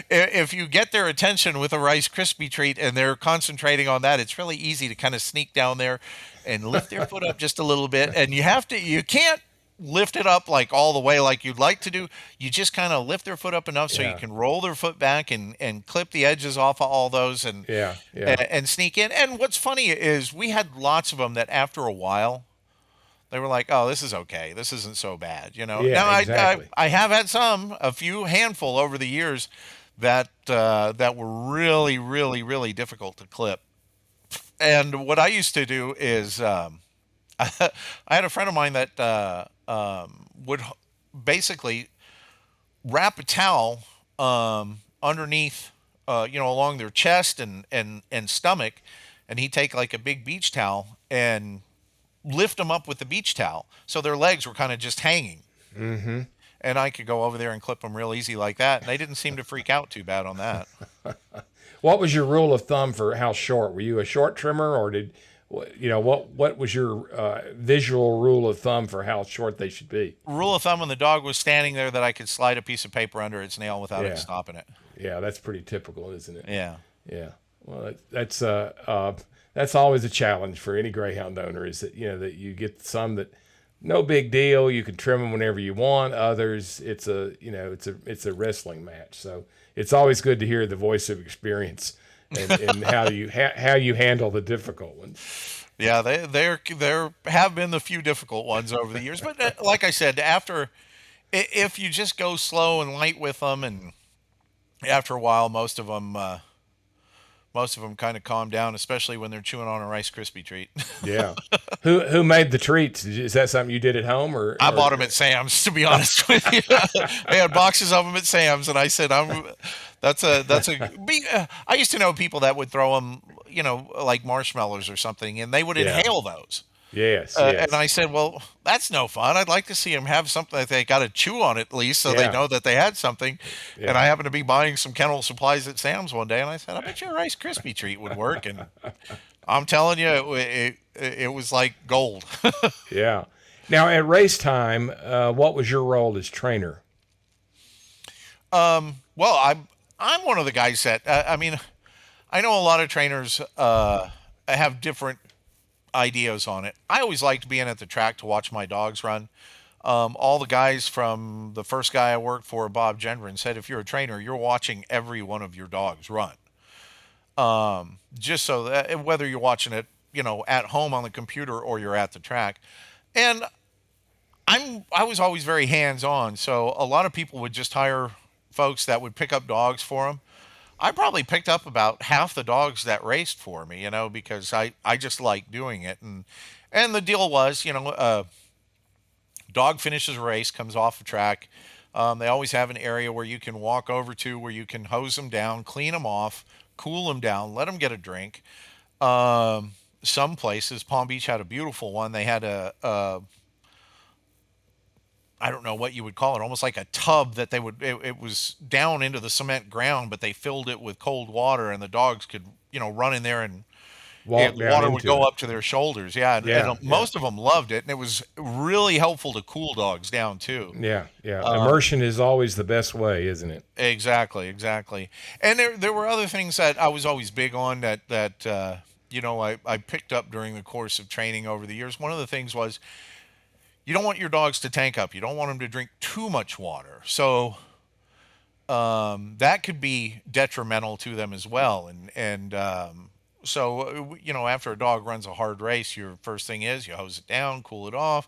if you get their attention with a Rice Krispie treat and they're concentrating on that, it's really easy to kind of sneak down there and lift their foot up just a little bit. And you can't lift it up like all the way like you'd like to do. You just kind of lift their foot up enough so you Yeah, can roll their foot back and clip the edges off of all those yeah, yeah, and sneak in. And what's funny is we had lots of them that after a while they were like, "Oh, this is okay. This isn't so bad." yeah, Now exactly. I have had a few handful over the years that were really really really difficult to clip. And what I used to do is I had a friend of mine that would basically wrap a towel underneath, along their chest and stomach, and he'd take like a big beach towel and lift them up with the beach towel, so their legs were kind of just hanging. And I could go over there and clip them real easy like that, and they didn't seem to freak out too bad on that. What was your rule of thumb for how short? Were you a short trimmer, or did you know what was your visual rule of thumb for how short they should be? Rule of thumb: when the dog was standing there, that I could slide a piece of paper under its nail without it Yeah, stopping it. yeah, that's pretty typical, isn't it? Yeah. Yeah. Well, that's always a challenge for any greyhound owner. Is that you know that you get some that no big deal. You can trim them whenever you want. Others, it's a wrestling match. So it's always good to hear the voice of experience and how you handle the difficult ones. Yeah, there have been a few difficult ones over the years, but like I said, if you just go slow and light with them, and after a while, most of them kind of calm down, especially when they're chewing on a Rice Krispie treat. Yeah. Who made the treats? Is that something you did at home I or bought them at Sam's, to be honest with you. They had boxes of them at Sam's, and I said, I used to know people that would throw them, like marshmallows or something, and they would yeah. inhale those. Yes, And yes. I said, well, that's no fun. I'd like to see them have something that they got to chew on at least, so they Yeah. know that they had something. And Yeah. I happened to be buying some kennel supplies at Sam's one day, and I said, I bet you a Rice Krispie treat would work. And I'm telling you, it was like gold. Yeah. Now at race time, what was your role as trainer? Well, I'm one of the guys that I mean, I know a lot of trainers have different ideas on it. I always liked being at the track to watch my dogs run. All the guys from the first guy I worked for, Bob Gendron, said if you're a trainer, you're watching every one of your dogs run. Just so that whether you're watching it, at home on the computer or you're at the track. And I was always very hands-on, so a lot of people would just hire folks that would pick up dogs for them. I probably picked up about half the dogs that raced for me, because I just like doing it. And the deal was, dog finishes a race, comes off the track. They always have an area where you can walk over to, where you can hose them down, clean them off, cool them down, let them get a drink. Some places, Palm Beach had a beautiful one. They had I don't know what you would call it, almost like a tub that it was down into the cement ground, but they filled it with cold water, and the dogs could, run in there, and Walk down water would into go it. up to their shoulders. Yeah. And Yeah, yeah. most of them loved it. And it was really helpful to cool dogs down too. Yeah, yeah. Immersion is always the best way, isn't it? Exactly. Exactly. And there were other things that I was always big on that I picked up during the course of training over the years. One of the things was, you don't want your dogs to tank up. You don't want them to drink too much water. So that could be detrimental to them as well. So after a dog runs a hard race, your first thing is you hose it down, cool it off,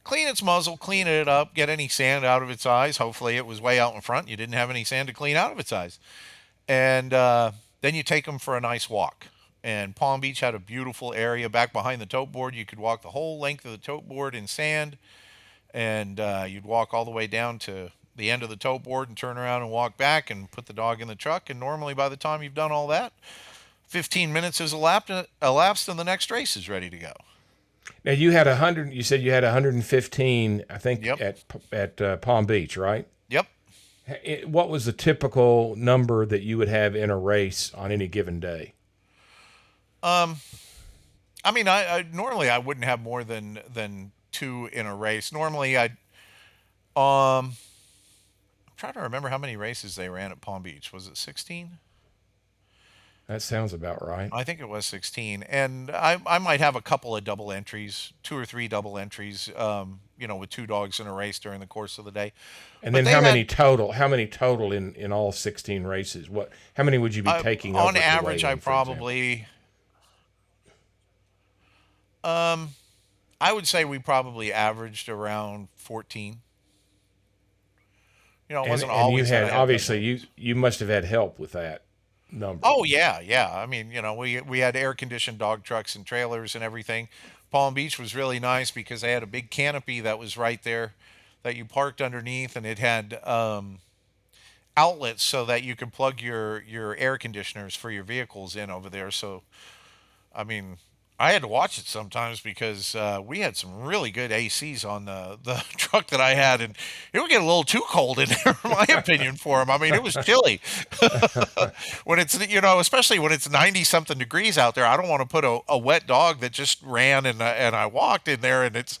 clean its muzzle, clean it up, get any sand out of its eyes. Hopefully it was way out in front. You didn't have any sand to clean out of its eyes. And Then you take them for a nice walk. And Palm Beach had a beautiful area back behind the tote board. You could walk the whole length of the tote board in sand, and you'd walk all the way down to the end of the tote board and turn around and walk back and put the dog in the truck. And normally, by the time you've done all that, 15 minutes has elapsed, and the next race is ready to go. Now you had 100. You said you had 115. I think Yep. at Palm Beach, right? Yep. What was the typical number that you would have in a race on any given day? I mean, I normally I wouldn't have more than two in a race. Normally, I'm trying to remember how many races they ran at Palm Beach. Was it 16? That sounds about right. I think it was 16, and I might have a couple of double entries, two or three double entries, with two dogs in a race during the course of the day. And But then they how had, many total? How many total in all 16 races? What? How many would you be taking over on to average, weigh I in, for example? probably, um, I would say we probably averaged around 14. It And wasn't and you always that had, I had double obviously, entries. you must have had help with that number. Oh yeah, yeah. I mean, we had air conditioned dog trucks and trailers and everything. Palm Beach was really nice because they had a big canopy that was right there that you parked underneath, and it had outlets so that you could plug your air conditioners for your vehicles in over there. So I mean, I had to watch it sometimes because we had some really good ACs on the truck that I had, and it would get a little too cold in there, in my opinion, for him. I mean, it was chilly when it's especially when it's 90 something degrees out there. I don't want to put a wet dog that just ran and I walked in there and it's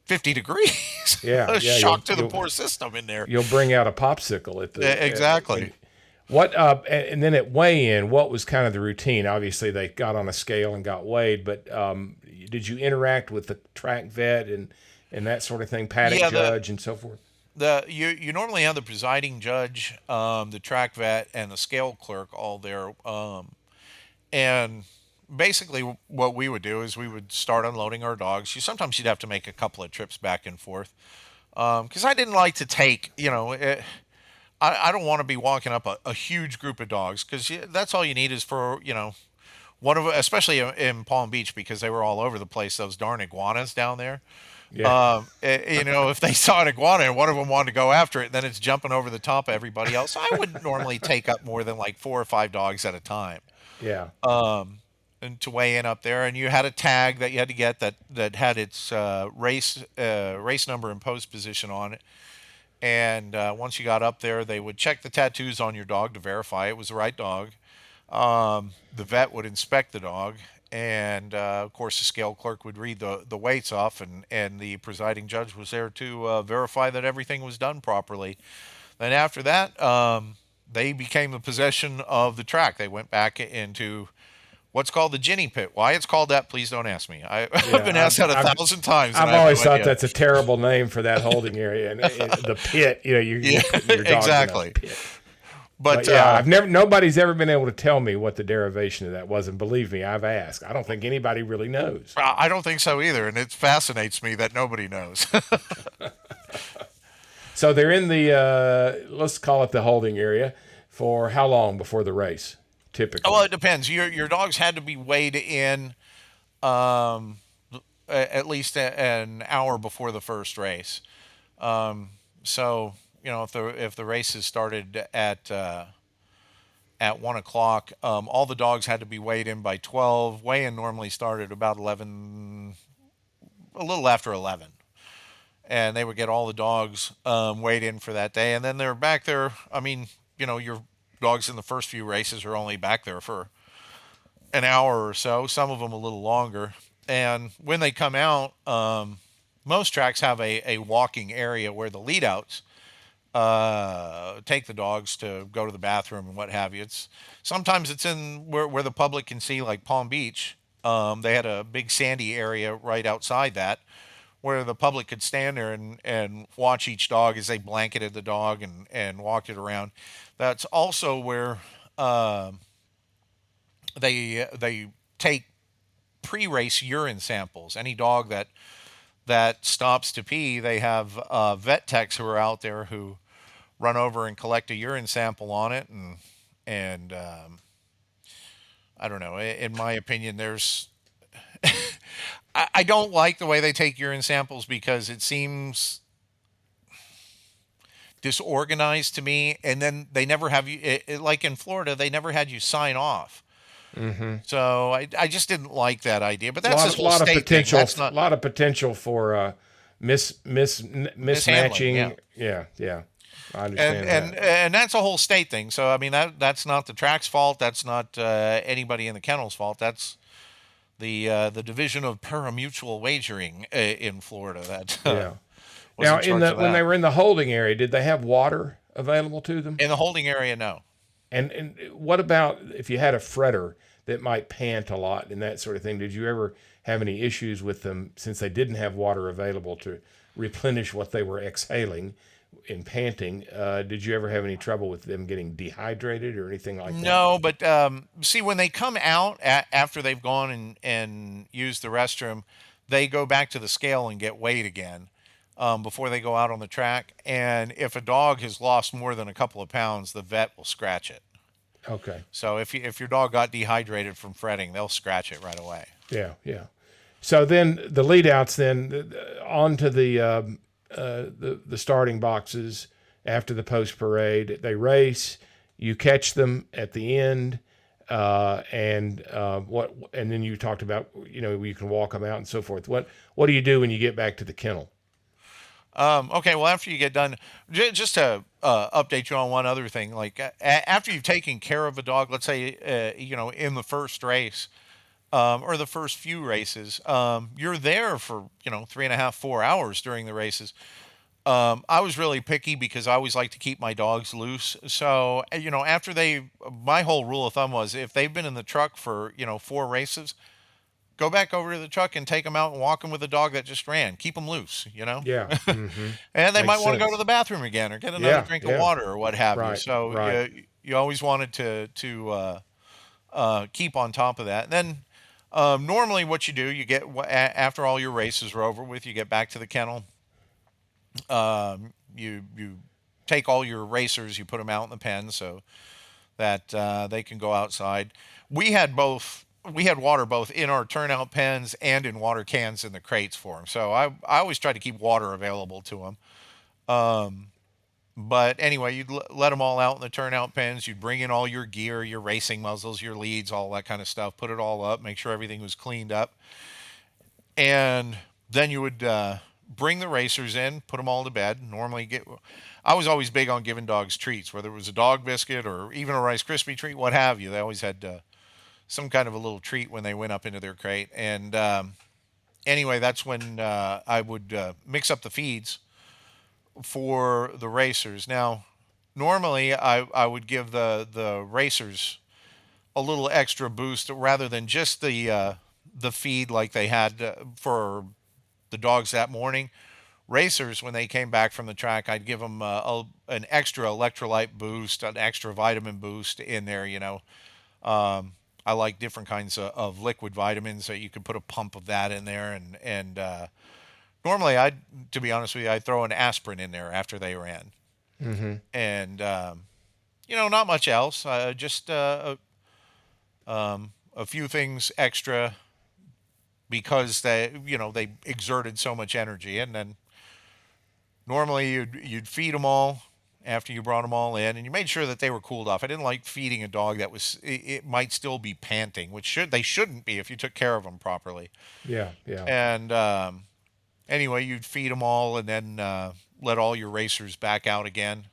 50 degrees. Yeah, A yeah. shock to the poor system in there. You'll bring out a popsicle at the when Exactly. what and then at weigh-in, what was kind of the routine? Obviously, they got on a scale and got weighed, but did you interact with the track vet and that sort of thing, paddock Yeah, judge and so forth? you normally have the presiding judge, the track vet, and the scale clerk all there. And basically, what we would do is we would start unloading our dogs. Sometimes you'd have to make a couple of trips back and forth because I didn't like to take, I don't want to be walking up a huge group of dogs because that's all you need is for, one of, especially in Palm Beach because they were all over the place, those darn iguanas down there. Yeah, If they saw an iguana and one of them wanted to go after it, then it's jumping over the top of everybody else. I wouldn't normally take up more than like four or five dogs at a time, yeah. and to weigh in up there. And you had a tag that you had to get that had its race number and post position on it. And once you got up there, they would check the tattoos on your dog to verify it was the right dog. The vet would inspect the dog, and of course, the scale clerk would read the weights off, and the presiding judge was there to verify that everything was done properly. Then after that, they became the possession of the track. They went back into what's called the ginny pit. Why it's called that, please don't ask me. I've Yeah, been asked that a I've, thousand times, and I've I have always no thought idea. that's a terrible name for that holding area, and the pit. Yeah, You're putting your dogs in a exactly. pit. But But yeah, nobody's ever been able to tell me what the derivation of that was, and believe me, I've asked. I don't think anybody really knows. I don't think so either, and it fascinates me that nobody knows. So they're in the let's call it the holding area for how long before the race, Well, typically? it depends. Your dogs had to be weighed in um, at least an hour before the first race. So if the races started at 1 o'clock, all the dogs had to be weighed in by 12. Weigh-in normally started about 11, a little after 11, and they would get all the dogs weighed in for that day, and then they're back there. I mean, your dogs in the first few races are only back there for an hour or so, some of them a little longer. And when they come out, most tracks have a walking area where the lead outs take the dogs to go to the bathroom and what have you. Sometimes it's in where the public can see, like Palm Beach. They had a big sandy area right outside that where the public could stand there and watch each dog as they blanketed the dog and walked it around. That's also where they take pre-race urine samples. Any dog that stops to pee, they have vet techs who are out there who run over and collect a urine sample on it, and I don't know. In my opinion, there's I don't like the way they take urine samples because it seems disorganized to me. And then they never have you, like in Florida, they never had you sign off. Mm-hmm. So I just didn't like that idea. But A that's this whole lot of state thing. potential, That's not for mishandling. Yeah. mismatching. Yeah, yeah, I And understand and that. and that's a whole state thing. So I mean that's not the track's fault. That's not anybody in the kennel's fault. That's the division of parimutuel wagering in Florida that Yeah. was Now, in charge of when they that. were in the holding area, did they have water available to them? In the holding area, no. And what about if you had a fretter that might pant a lot and that sort of thing? Did you ever have any issues with them since they didn't have water available to replenish what they were exhaling in panting? Did you ever have any trouble with them getting dehydrated or anything like that? No, but see, when they come out after they've gone and used the restroom, they go back to the scale and get weighed again before they go out on the track. And if a dog has lost more than a couple of pounds, the vet will scratch it. Okay. So if your dog got dehydrated from fretting, they'll scratch it right away. Yeah, yeah. So then the lead outs, then onto the starting boxes after the post parade. They race. You catch them at the end, and then you talked about you can walk them out and so forth. What do you do when you get back to the kennel? Okay, well, after you get done, just to update you on one other thing, like after you've taken care of a dog, let's say, in the first race or the first few races, you're there for, 3.5, 4 hours during the races. I was really picky because I always like to keep my dogs loose. So, after my whole rule of thumb was if they've been in the truck for, 4 races, go back over to the truck and take them out and walk them with a dog that just ran. Keep them loose. Yeah. Mm-hmm. And they Makes might want to go to sense. the bathroom again or get another Yeah. drink of Yeah. water or what have you. Right. So Right. you always wanted to keep on top of that. And then normally what you do, you get after all your races are over with, you get back to the kennel. You take all your racers, you put them out in the pen so that they can go outside. We had both. We had water both in our turnout pens and in water cans in the crates for them. So I always try to keep water available to them. But anyway, you'd let them all out in the turnout pens. You'd bring in all your gear, your racing muzzles, your leads, all that kind of stuff. Put it all up, make sure everything was cleaned up, and then you would bring the racers in, put them all to bed. I was always big on giving dogs treats, whether it was a dog biscuit or even a Rice Krispie treat, what have you. They always had some kind of a little treat when they went up into their crate. And anyway, that's when I would mix up the feeds for the racers. Now, normally I would give the racers a little extra boost rather than just the feed like they had for the dogs that morning. Racers, when they came back from the track, I'd give them an extra electrolyte boost, an extra vitamin boost in there. I like different kinds of liquid vitamins that you could put a pump of that in there, and normally to be honest with you, I'd throw an aspirin in there after they ran, Mm-hmm. and not much else, just a few things extra because they exerted so much energy, and then normally you'd feed them all after you brought them all in, and you made sure that they were cooled off. I didn't like feeding a dog that it might still be panting, which they shouldn't be if you took care of them properly. Yeah. Yeah. And anyway, you'd feed them all, and then let all your racers back out again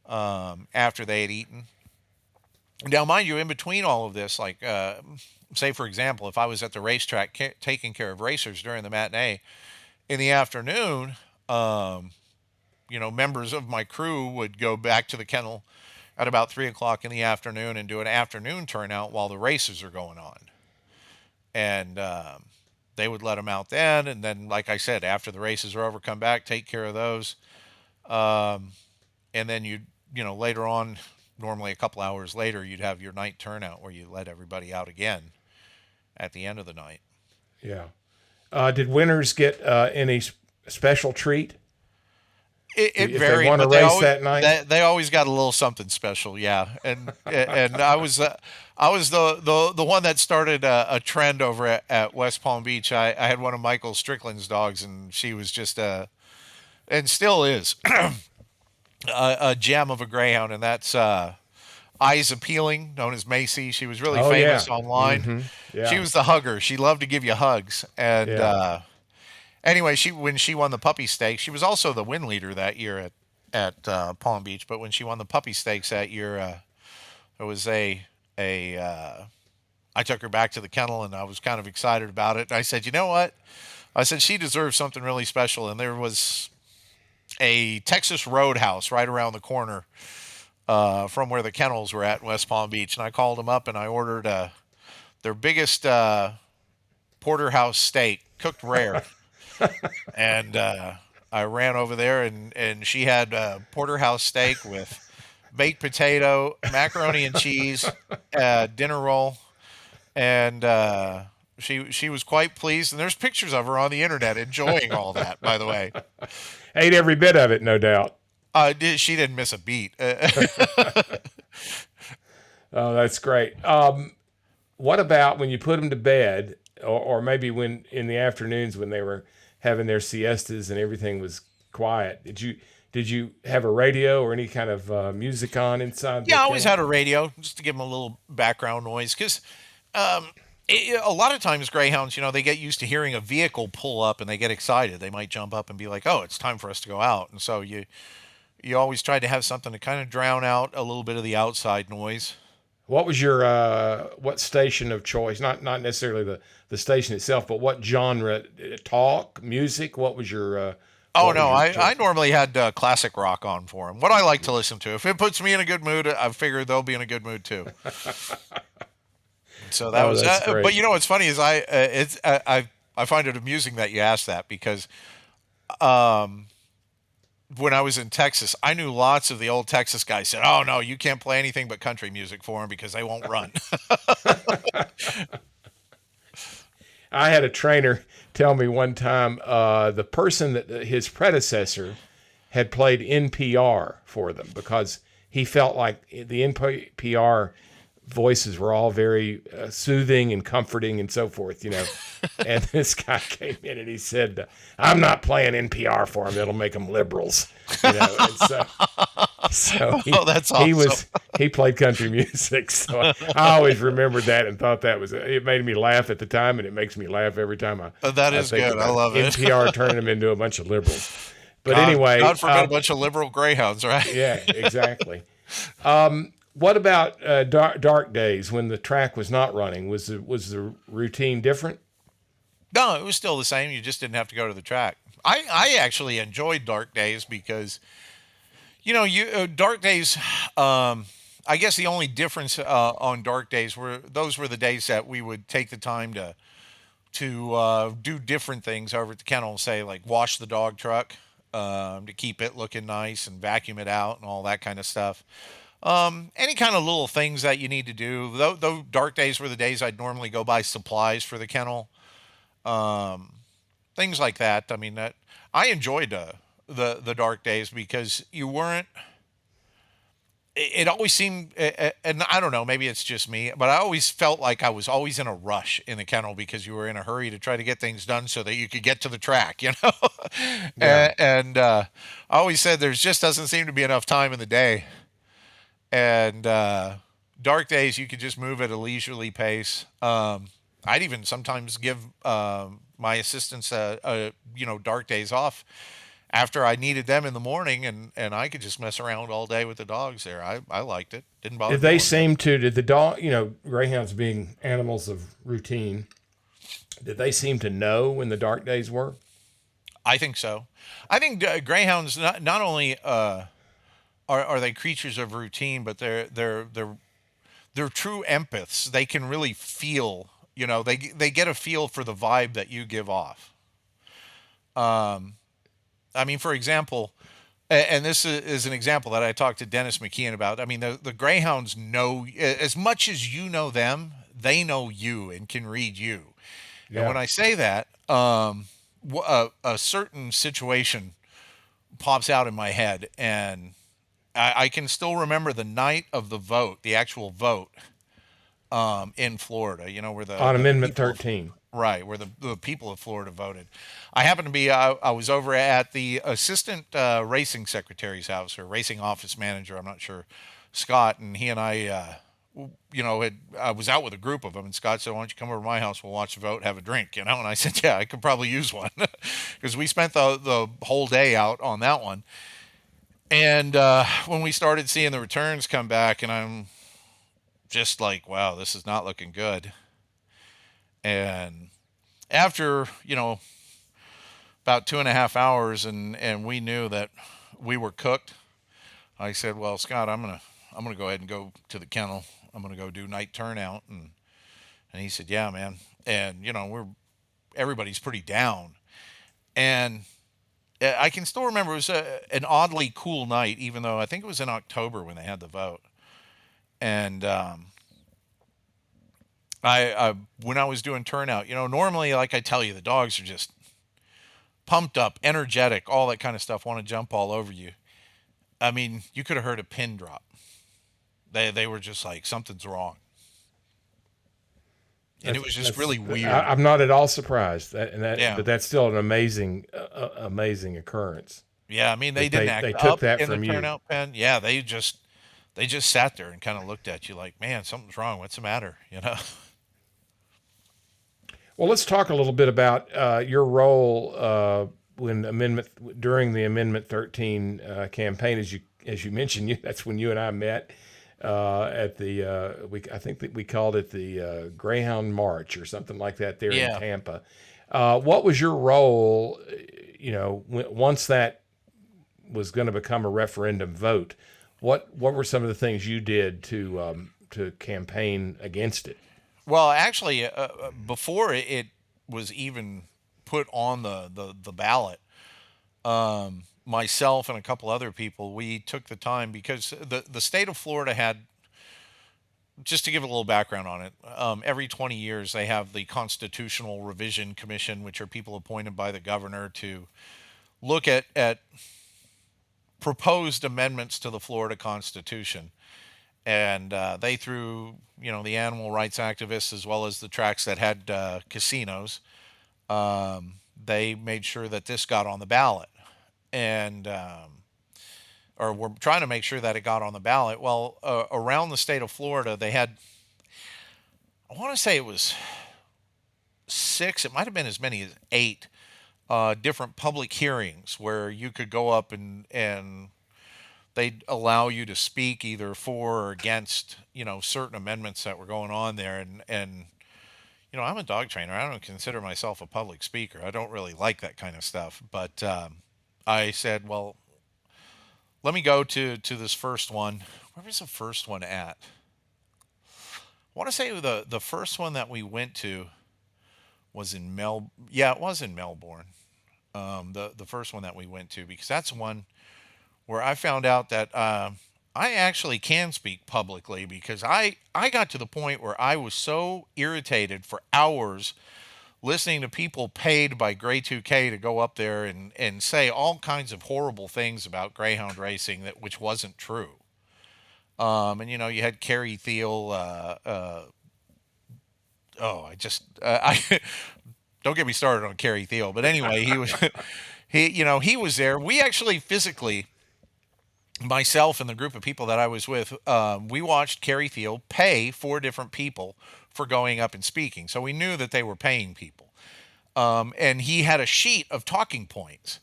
after they had eaten. Now, mind you, in between all of this, like say for example, if I was at the racetrack taking care of racers during the matinee, in the afternoon, members of my crew would go back to the kennel at about 3 o'clock in the afternoon and do an afternoon turnout while the races are going on. And they would let them out then. And then, like I said, after the races are over, come back, take care of those. And then later on, normally a couple hours later, you'd have your night turnout where you let everybody out again at the end of the night. Yeah. Did winners get any special treat? It if they varied, want to but they race always that night? they always got a little something special, yeah. And I was the one that started a trend over at West Palm Beach. I had one of Michael Strickland's dogs, and she was just and still is a gem of a greyhound, and that's Eyes Appealing, known as Macy. She was really Oh yeah. famous online. She Yeah. was the hugger. She loved to give you hugs, and Yeah. anyway, when she won the puppy stakes, she was also the win leader that year at Palm Beach. But when she won the puppy stakes that year, there was a I took her back to the kennel and I was kind of excited about it. And I said, you know what? I said she deserves something really special. And there was a Texas Roadhouse right around the corner from where the kennels were at West Palm Beach. And I called them up and I ordered their biggest porterhouse steak, cooked rare. And I ran over there, and she had porterhouse steak with baked potato, macaroni and cheese, dinner roll, and she was quite pleased. And there's pictures of her on the internet enjoying all that. By the way, Ate every bit of it, no doubt. she didn't miss a beat. Oh, that's great. What about when you put them to bed, or maybe when in the afternoons when they were having their siestas and everything was quiet? Did you have a radio or any kind of music on inside the Yeah, I always kennel? had a radio just to give them a little background noise because um, a lot of times greyhounds, they get used to hearing a vehicle pull up and they get excited. They might jump up and be like, "Oh, it's time for us to go out." And so you always try to have something to kind of drown out a little bit of the outside noise. What was your what station of choice? Not necessarily the station itself, but what genre? Talk, music. Oh What was no, your I choice? normally had classic rock on for them. What I like to listen to. If it puts me in a good mood, I figure they'll be in a good mood too. So that Oh, was. that's But great. what's funny is I find it amusing that you asked that because um, when I was in Texas, I knew lots of the old Texas guys said, "Oh no, you can't play anything but country music for them because they won't run." I had a trainer tell me one time the person that his predecessor had played NPR for them because he felt like the NPR voices were all very soothing and comforting and so forth, you know. And this guy came in and he said, "I'm not playing NPR for them; it'll make them liberals," you know. And so Oh, that's he awesome. was he played country music. So I always remembered that and thought that was it. Made me laugh at the time, and it makes me laugh every time That I is think good. I about love it. NPR turning them into a bunch of liberals. But God, anyway, God forbid a bunch of liberal greyhounds, right? yeah, exactly. What about dark days when the track was not running? Was the routine different? No, it was still the same. You just didn't have to go to the track. I actually enjoyed dark days because you dark days. I guess the only difference on dark days were those were the days that we would take the time to do different things over at the kennel, say like wash the dog truck to keep it looking nice and vacuum it out and all that kind of stuff. Any kind of little things that you need to do. Though dark days were the days I'd normally go buy supplies for the kennel, things like that. I mean, that I enjoyed the dark days because you weren't. It always seemed, and I don't know, maybe it's just me, but I always felt like I was always in a rush in the kennel because you were in a hurry to try to get things done so that you could get to the track, Yeah. and I always said there's just doesn't seem to be enough time in the day, and dark days you could just move at a leisurely pace. I'd even sometimes give my assistants dark days off after I needed them in the morning, and I could just mess around all day with the dogs there. I liked it. Didn't bother Did me they one bit. seem to? Did the dog? Greyhounds being animals of routine. Did they seem to know when the dark days were? I think so. I think greyhounds not only are they creatures of routine, but they're true empaths. They can really feel. They get a feel for the vibe that you give off. I mean, for example, and this is an example that I talked to Dennis McKeon about. I mean, the greyhounds know as much as you know them, they know you and can read you. And when Yeah. I say that, a certain situation pops out in my head, and I can still remember the night of the vote, the actual vote, in Florida. You know, where On the Amendment people of 13. right, where the people of Florida voted. I happened to be I was over at the assistant racing secretary's house, or racing office manager. I'm not sure, Scott, and he and I. I was out with a group of them, and Scott said, "Why don't you come over to my house? We'll watch the vote, have a drink." You know, and I said, "Yeah, I could probably use one," because we spent the whole day out on that one. And when we started seeing the returns come back, and I'm just like, "Wow, this is not looking good." And after about 2.5 hours, and we knew that we were cooked, I said, "Well, Scott, I'm gonna go ahead and go to the kennel. I'm gonna go do night turnout." And he said, "Yeah, man." And we're everybody's pretty down. And I can still remember it was an oddly cool night, even though I think it was in October when they had the vote. And I when I was doing turnout, normally, like I tell you, the dogs are just pumped up, energetic, all that kind of stuff, want to jump all over you. I mean, you could have heard a pin drop. They were just like, something's wrong. And it was just That's really weird. I'm not at all surprised that, Yeah. but that's still an amazing occurrence Yeah, I mean, they that didn't they act took up that in the from you. turnout pen. Yeah, they just sat there and kind of looked at you like, "Man, something's wrong. What's the matter?" Well, let's talk a little bit about your role when during the Amendment 13 campaign. As you mentioned, that's when you and I met at the I think that we called it the Greyhound March or something like that there in Yeah. Tampa. What was your role? Once that was going to become a referendum vote, what were some of the things you did to campaign against it? Well, actually, before it was even put on the ballot, myself and a couple other people, we took the time, because the state of Florida had, just to give a little background on it, every 20 years they have the Constitutional Revision Commission, which are people appointed by the governor to look at proposed amendments to the Florida Constitution. And they threw, the animal rights activists, as well as the tracks that had casinos. They made sure that this got on the ballot, and or we're trying to make sure that it got on the ballot. Well, around the state of Florida, they had, I want to say it was six, it might have been as many as eight different public hearings where you could go up, and they'd allow you to speak either for or against, certain amendments that were going on there. And I'm a dog trainer. I don't consider myself a public speaker. I don't really like that kind of stuff. But I said, well, let me go to this first one. Where was the first one at? I want to say the first one that we went to was in Yeah, it was in Melbourne. The first one that we went to, because that's one where I found out that I actually can speak publicly, because I got to the point where I was so irritated for hours listening to people paid by Gray 2K to go up there and say all kinds of horrible things about Greyhound racing, which wasn't true. And you had Kerry Thiel. Oh, I don't get me started on Kerry Thiel. But anyway, he was he was there. We actually physically, myself and the group of people that I was with, we watched Kerry Thiel pay four different people for going up and speaking. So we knew that they were paying people. And he had a sheet of talking points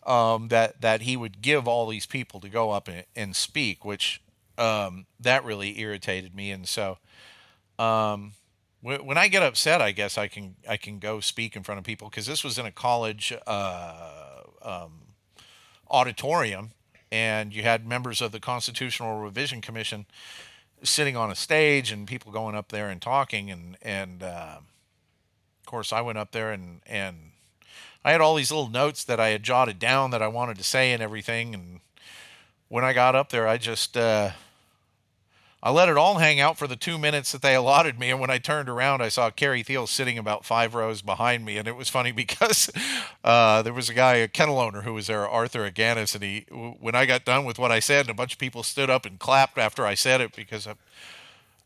that he would give all these people to go up and speak, which that really irritated me. And so when I get upset, I guess I can go speak in front of people, because this was in a college auditorium, and you had members of the Constitutional Revision Commission sitting on a stage, and people going up there and talking, and of course I went up there, and I had all these little notes that I had jotted down that I wanted to say and everything. And when I got up there, I just I let it all hang out for the 2 minutes that they allotted me, and when I turned around, I saw Carrie Thiel sitting about 5 rows behind me, and it was funny because there was a guy, a kennel owner, who was there, Arthur Aganis, and when I got done with what I said, and a bunch of people stood up and clapped after I said it because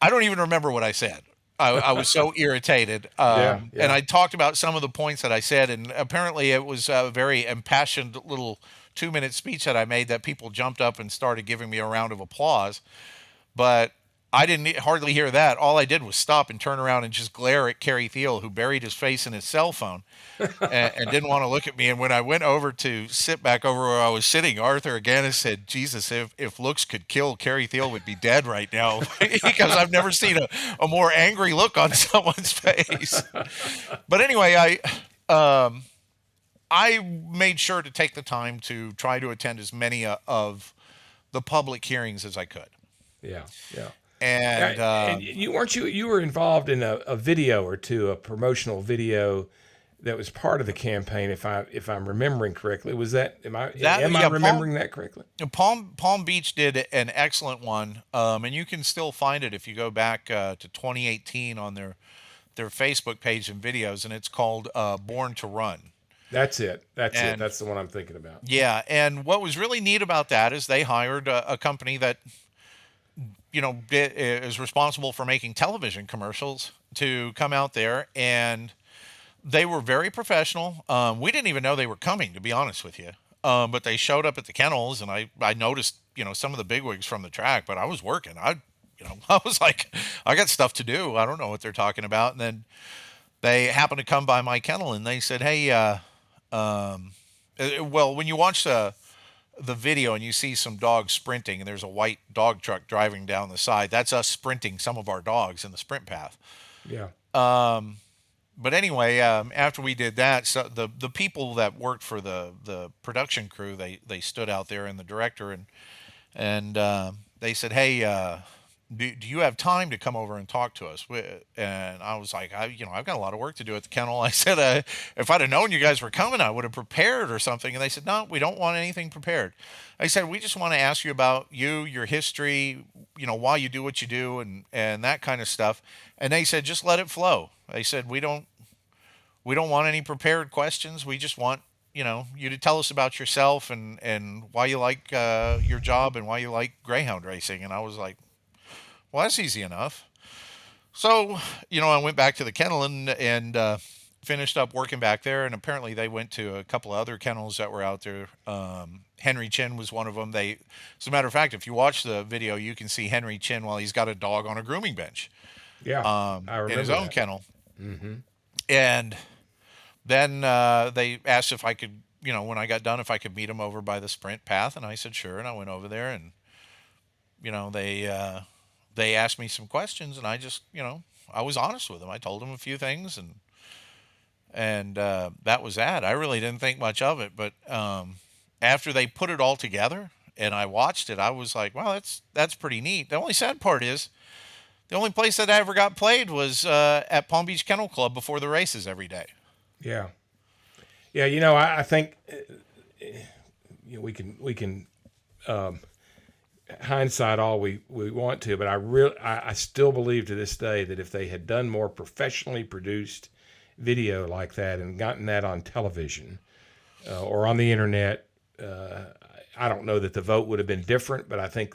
I don't even remember what I said. I was so irritated. Yeah, And yeah. I talked about some of the points that I said, and apparently it was a very impassioned little 2 minute speech that I made that people jumped up and started giving me a round of applause. But I didn't hardly hear that. All I did was stop and turn around and just glare at Kerry Thiel, who buried his face in his cell phone and didn't want to look at me. And when I went over to sit back over where I was sitting, Arthur again said, Jesus, if looks could kill, Kerry Thiel would be dead right now. Because I've never seen a more angry look on someone's face. But anyway, I made sure to take the time to try to attend as many of the public hearings as I could. Yeah, yeah. And And you were involved in a video or two, a promotional video that was part of the campaign, if I'm remembering correctly. Was that am I yeah, remembering that correctly? Palm Beach did an excellent one, and you can still find it if you go back to 2018 on their Facebook page and videos, and it's called Born to Run. That's it. That's it. And That's the one I'm thinking about. yeah, and what was really neat about that is they hired a company that is responsible for making television commercials to come out there, and they were very professional. We didn't even know they were coming, to be honest with you. But they showed up at the kennels, and I noticed, some of the bigwigs from the track, but I was working. I was like, I got stuff to do. I don't know what they're talking about. And then they happened to come by my kennel, and they said, hey, well, when you watch the video and you see some dogs sprinting, and there's a white dog truck driving down the side, that's us sprinting some of our dogs in the sprint path. Yeah. But anyway, after we did that, so the people that worked for the production crew, they stood out there, and the director, and they said, hey, do you have time to come over and talk to us? And I was like, I've got a lot of work to do at the kennel. I said, if I'd have known you guys were coming, I would have prepared or something. And they said, no, we don't want anything prepared. I said, we just want to ask you about you, your history, why you do what you do, and that kind of stuff. And they said, just let it flow. They said, we don't want any prepared questions. We just want, you to tell us about yourself and why you like your job and why you like greyhound racing. And I was like, well, that's easy enough. So, I went back to the kennel and finished up working back there. And apparently they went to a couple of other kennels that were out there. Henry Chin was one of them. As a matter of fact, if you watch the video, you can see Henry Chin while he's got a dog on a grooming bench. Yeah, I remember in his own that. kennel. Mm-hmm. And then they asked if I could, when I got done, if I could meet him over by the sprint path. And I said, sure. And I went over there, and, they asked me some questions, and I just, I was honest with them. I told them a few things, and that was that. I really didn't think much of it, but after they put it all together and I watched it, I was like, wow, that's pretty neat. The only sad part is the only place that I ever got played was at Palm Beach Kennel Club before the races every day. Yeah. Yeah, I think we can hindsight all we want to, but I still believe to this day that if they had done more professionally produced video like that and gotten that on television or on the internet, I don't know that the vote would have been different, but I think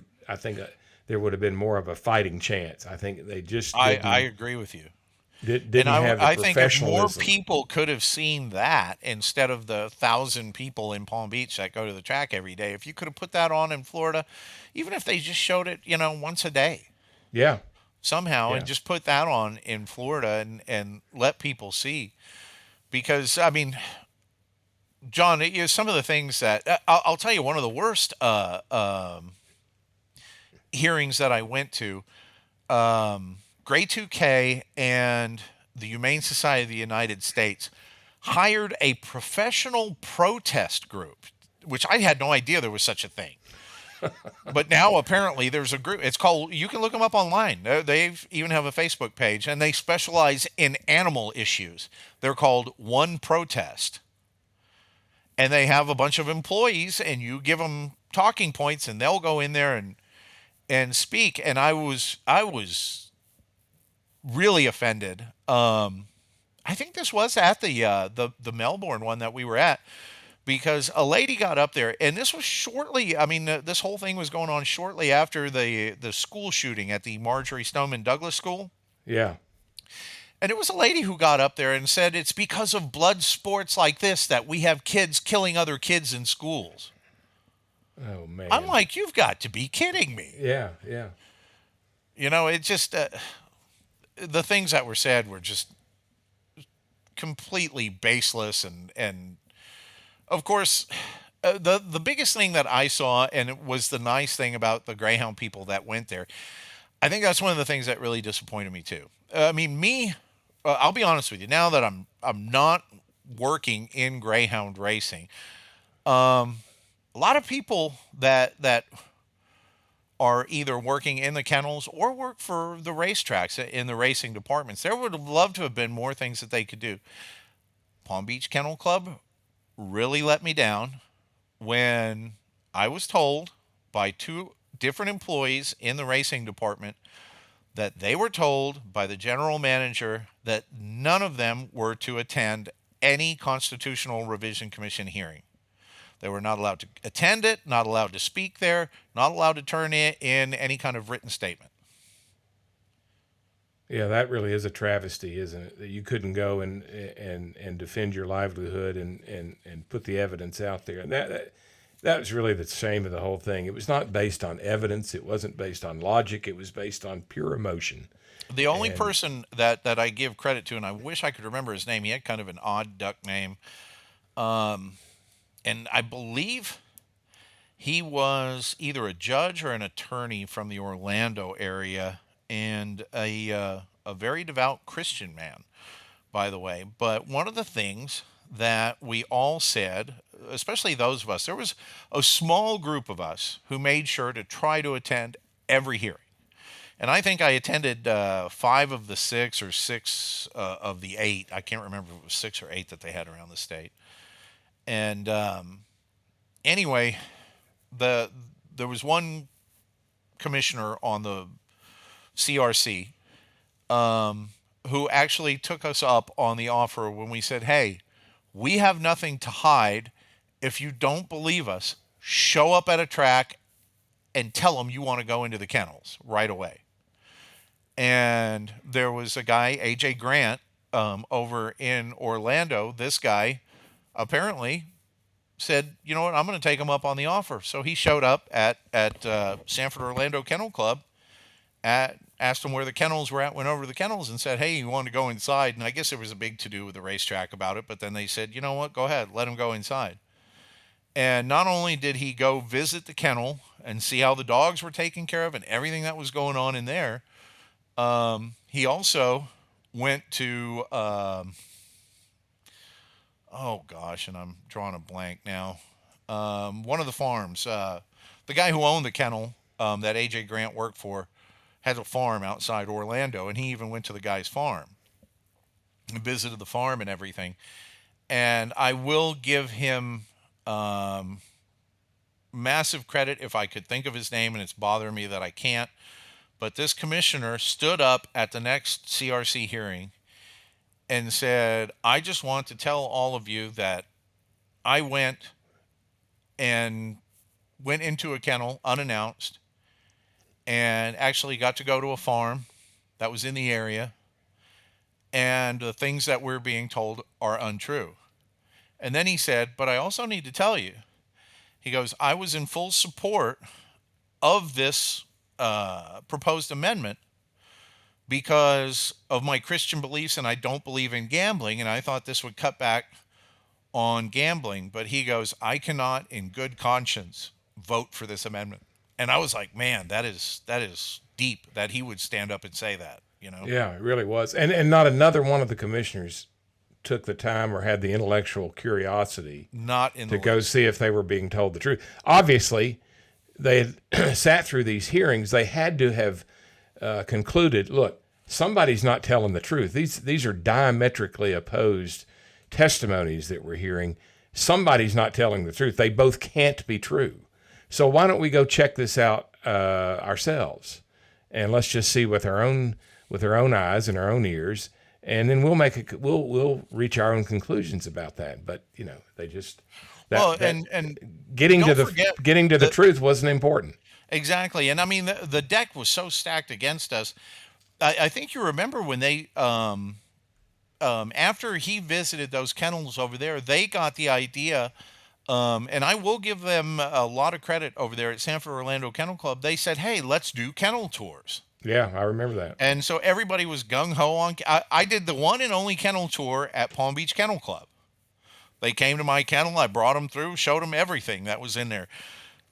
there would have been more of a fighting chance. I think they just I agree with you. Didn't have the I think if more professionalism. people could have seen that instead of the 1,000 people in Palm Beach that go to the track every day, if you could have put that on in Florida, even if they just showed it, once a day Yeah. somehow, Yeah. and just put that on in Florida and let people see. Because, I mean, John, some of the things that I'll tell you, one of the worst hearings that I went to, Gray 2K and the Humane Society of the United States hired a professional protest group, which I had no idea there was such a thing. But now apparently there's a group. It's called, you can look them up online. They even have a Facebook page, and they specialize in animal issues. They're called One Protest. And they have a bunch of employees, and you give them talking points, and they'll go in there and speak, and I was really offended. I think this was at the Melbourne one that we were at, because a lady got up there, and this was shortly. I mean, this whole thing was going on shortly after the school shooting at the Marjorie Stoneman Douglas School. Yeah. And it was a lady who got up there and said it's because of blood sports like this that we have kids killing other kids in schools. Oh man. I'm like, you've got to be kidding me. Yeah, yeah. It just the things that were said were just completely baseless, and of course, the biggest thing that I saw, and it was the nice thing about the Greyhound people that went there. I think that's one of the things that really disappointed me too. I mean, I'll be honest with you. Now that I'm not working in Greyhound racing, a lot of people that are either working in the kennels or work for the racetracks in the racing departments, there would have loved to have been more things that they could do. Palm Beach Kennel Club really let me down when I was told by two different employees in the racing department that they were told by the general manager that none of them were to attend any Constitutional Revision Commission hearing. They were not allowed to attend it, not allowed to speak there, not allowed to turn in any kind of written statement. Yeah, that really is a travesty, isn't it? That you couldn't go and defend your livelihood and put the evidence out there. And that was really the shame of the whole thing. It was not based on evidence. It wasn't based on logic. It was based on pure emotion. The only person that I give credit to, and I wish I could remember his name, he had kind of an odd duck name, and I believe he was either a judge or an attorney from the Orlando area, and a very devout Christian man, by the way. But one of the things that we all said, especially those of us, there was a small group of us who made sure to try to attend every hearing. And I think I attended 5 of the 6 or 6 of the 8. I can't remember if it was 6 or 8 that they had around the state. And anyway, there was one commissioner on the CRC who actually took us up on the offer when we said, hey, we have nothing to hide. If you don't believe us, show up at a track and tell them you want to go into the kennels right away. And there was a guy, AJ Grant, over in Orlando. This guy apparently said, you know what, I'm going to take him up on the offer. So he showed up at Sanford Orlando Kennel Club, asked him where the kennels were at, went over to the kennels and said, hey, you want to go inside? And I guess there was a big to-do with the racetrack about it, but then they said, you know what, go ahead, let him go inside. And not only did he go visit the kennel and see how the dogs were taken care of and everything that was going on in there, he also went to, oh gosh, and I'm drawing a blank now. One of the farms, the guy who owned the kennel that AJ Grant worked for had a farm outside Orlando, and he even went to the guy's farm and visited the farm and everything. And I will give him massive credit if I could think of his name, and it's bothering me that I can't. But this commissioner stood up at the next CRC hearing and said, I just want to tell all of you that I went into a kennel unannounced and actually got to go to a farm that was in the area, and the things that we're being told are untrue. And then he said, but I also need to tell you, he goes, I was in full support of this proposed amendment because of my Christian beliefs, and I don't believe in gambling, and I thought this would cut back on gambling. But he goes, I cannot in good conscience vote for this amendment. And I was like, man, that is deep that he would stand up and say that, you know? Yeah, it really was. And not another one of the commissioners took the time or had the intellectual curiosity to go see if they were being told the truth. Obviously, they had sat through these hearings. They had to have concluded, look, somebody's not telling the truth. These are diametrically opposed testimonies that we're hearing. Somebody's not telling the truth. They both can't be true. So why don't we go check this out ourselves, and let's just see with our own eyes and our own ears, and then we'll reach our own conclusions about that. But they just and getting to don't forget the truth wasn't important. exactly. And I mean, the deck was so stacked against us. I think you remember when they after he visited those kennels over there, they got the idea. And I will give them a lot of credit over there at Sanford Orlando Kennel Club. They said, "Hey, let's do kennel tours." Yeah, I remember that. And so everybody was gung ho on. I did the one and only kennel tour at Palm Beach Kennel Club. They came to my kennel. I brought them through, showed them everything that was in there.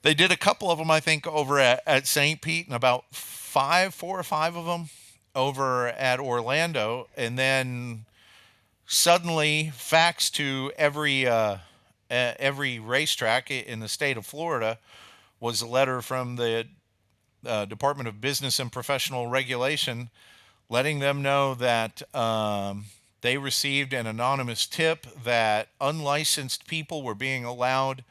They did a couple of them, I think, over at St. Pete, and about 4 or 5 of them over at Orlando. And then suddenly, faxed to every racetrack in the state of Florida was a letter from the Department of Business and Professional Regulation letting them know that they received an anonymous tip that unlicensed people were being allowed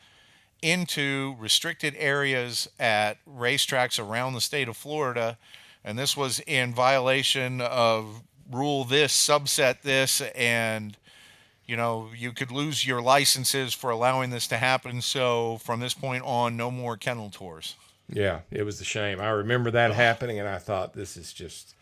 into restricted areas at racetracks around the state of Florida. And this was in violation of rule this, subset this, and you could lose your licenses for allowing this to happen. So from this point on, no more kennel tours. Yeah, it was a shame. I remember that happening, and I thought, this is just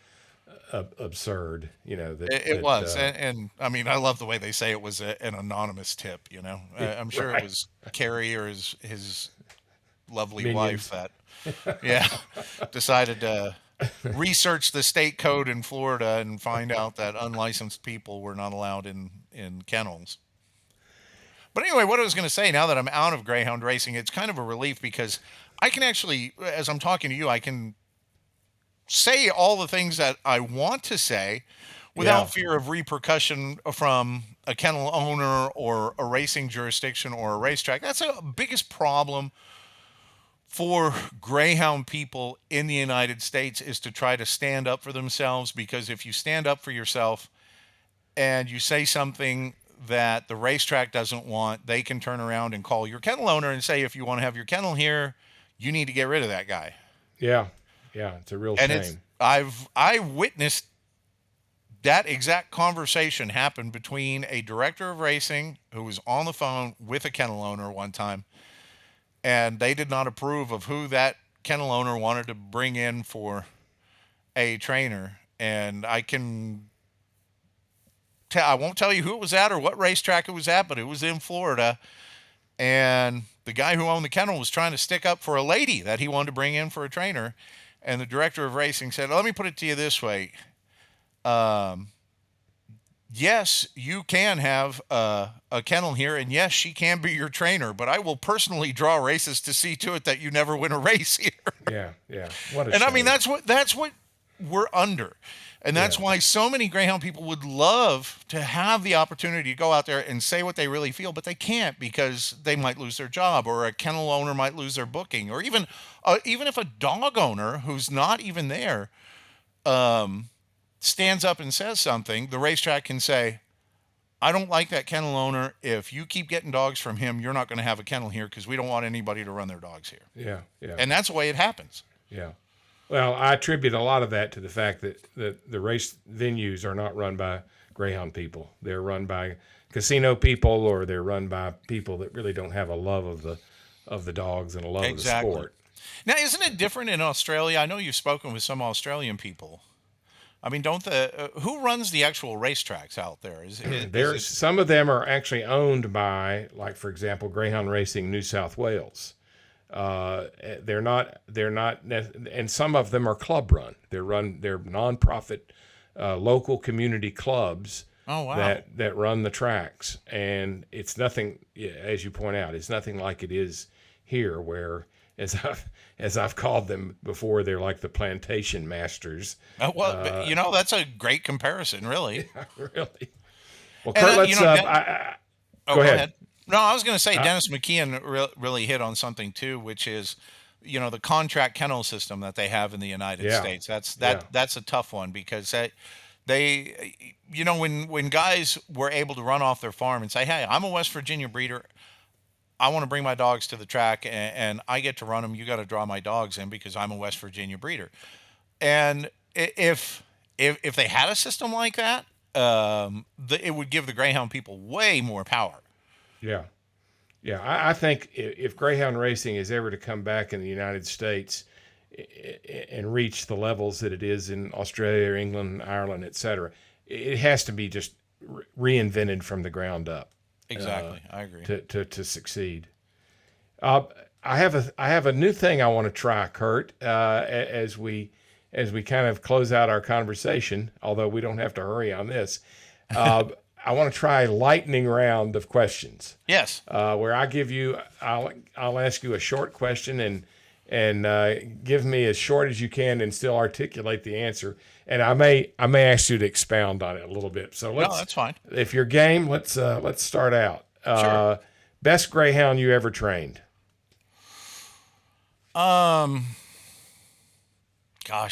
absurd. It was. And I mean, I love the way they say it was an anonymous tip. I'm sure Right. It was Carrie or his lovely Minions. wife that, yeah, decided to research the state code in Florida and find out that unlicensed people were not allowed in kennels. But anyway, what I was going to say, now that I'm out of greyhound racing, it's kind of a relief because I can actually, as I'm talking to you, I can say all the things that I want to say without Yeah. fear of repercussion from a kennel owner or a racing jurisdiction or a racetrack. That's the biggest problem for greyhound people in the United States, is to try to stand up for themselves, because if you stand up for yourself and you say something that the racetrack doesn't want, they can turn around and call your kennel owner and say, if you want to have your kennel here, you need to get rid of that guy. Yeah, it's a real And shame. I witnessed that exact conversation happen between a director of racing who was on the phone with a kennel owner one time, and they did not approve of who that kennel owner wanted to bring in for a trainer. And I won't tell you who it was at or what racetrack it was at, but it was in Florida. And the guy who owned the kennel was trying to stick up for a lady that he wanted to bring in for a trainer. And the director of racing said, let me put it to you this way. Yes, you can have a kennel here, and yes, she can be your trainer, but I will personally draw races to see to it that you never win a race here. Yeah. What a And shame. I mean, that's what we're under. And that's Yeah. why so many greyhound people would love to have the opportunity to go out there and say what they really feel, but they can't, because they might lose their job, or a kennel owner might lose their booking, or even if a dog owner who's not even there stands up and says something, the racetrack can say, I don't like that kennel owner. If you keep getting dogs from him, you're not going to have a kennel here, because we don't want anybody to run their dogs here. Yeah. And that's the way it happens. Yeah. Well, I attribute a lot of that to the fact that the race venues are not run by greyhound people. They're run by casino people, or they're run by people that really don't have a love of the dogs and a love Exactly. of the sport. Now, isn't it different in Australia? I know you've spoken with some Australian people. I mean, don't who runs the actual racetracks out there? There's some of them are actually owned by, like, for example, Greyhound Racing New South Wales. They're not, and some of them are club run. They're nonprofit, local community clubs. Oh, wow. That run the tracks, and it's nothing, as you point out, it's nothing like it is here, where, as I've called them before, they're like the plantation masters. Well, that's a great comparison, really. Really. Well, And, Kurt, let's. Go Go ahead. No, I was going to say Dennis McKeon really hit on something too, which is, the contract kennel system that they have in the United Yeah. States. That's Yeah. that's a tough one, because they, when guys were able to run off their farm and say, hey, I'm a West Virginia breeder, I want to bring my dogs to the track, and I get to run them. You got to draw my dogs in because I'm a West Virginia breeder. And if they had a system like that, it would give the Greyhound people way more power. Yeah. Yeah, I think if Greyhound racing is ever to come back in the United States and reach the levels that it is in Australia, England, Ireland, etc., it has to be just reinvented from the ground up. Exactly, I agree. To succeed. I have a new thing I want to try, Kurt, as we kind of close out our conversation. Although we don't have to hurry on this. I want to try a lightning round of questions. Yes. Where I'll ask you a short question and give me as short as you can and still articulate the answer. And I may ask you to expound on it a little bit. So no, that's fine. If you're game, let's start out. Sure. Best Greyhound you ever trained? Gosh,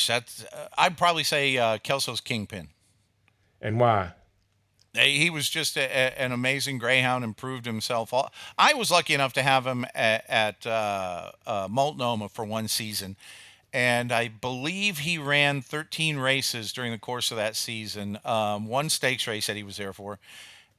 that's I'd probably say Kelso's Kingpin. And why? He was just an amazing Greyhound and proved himself. I was lucky enough to have him at Multnomah for one season, and I believe he ran 13 races during the course of that season. One stakes race that he was there for,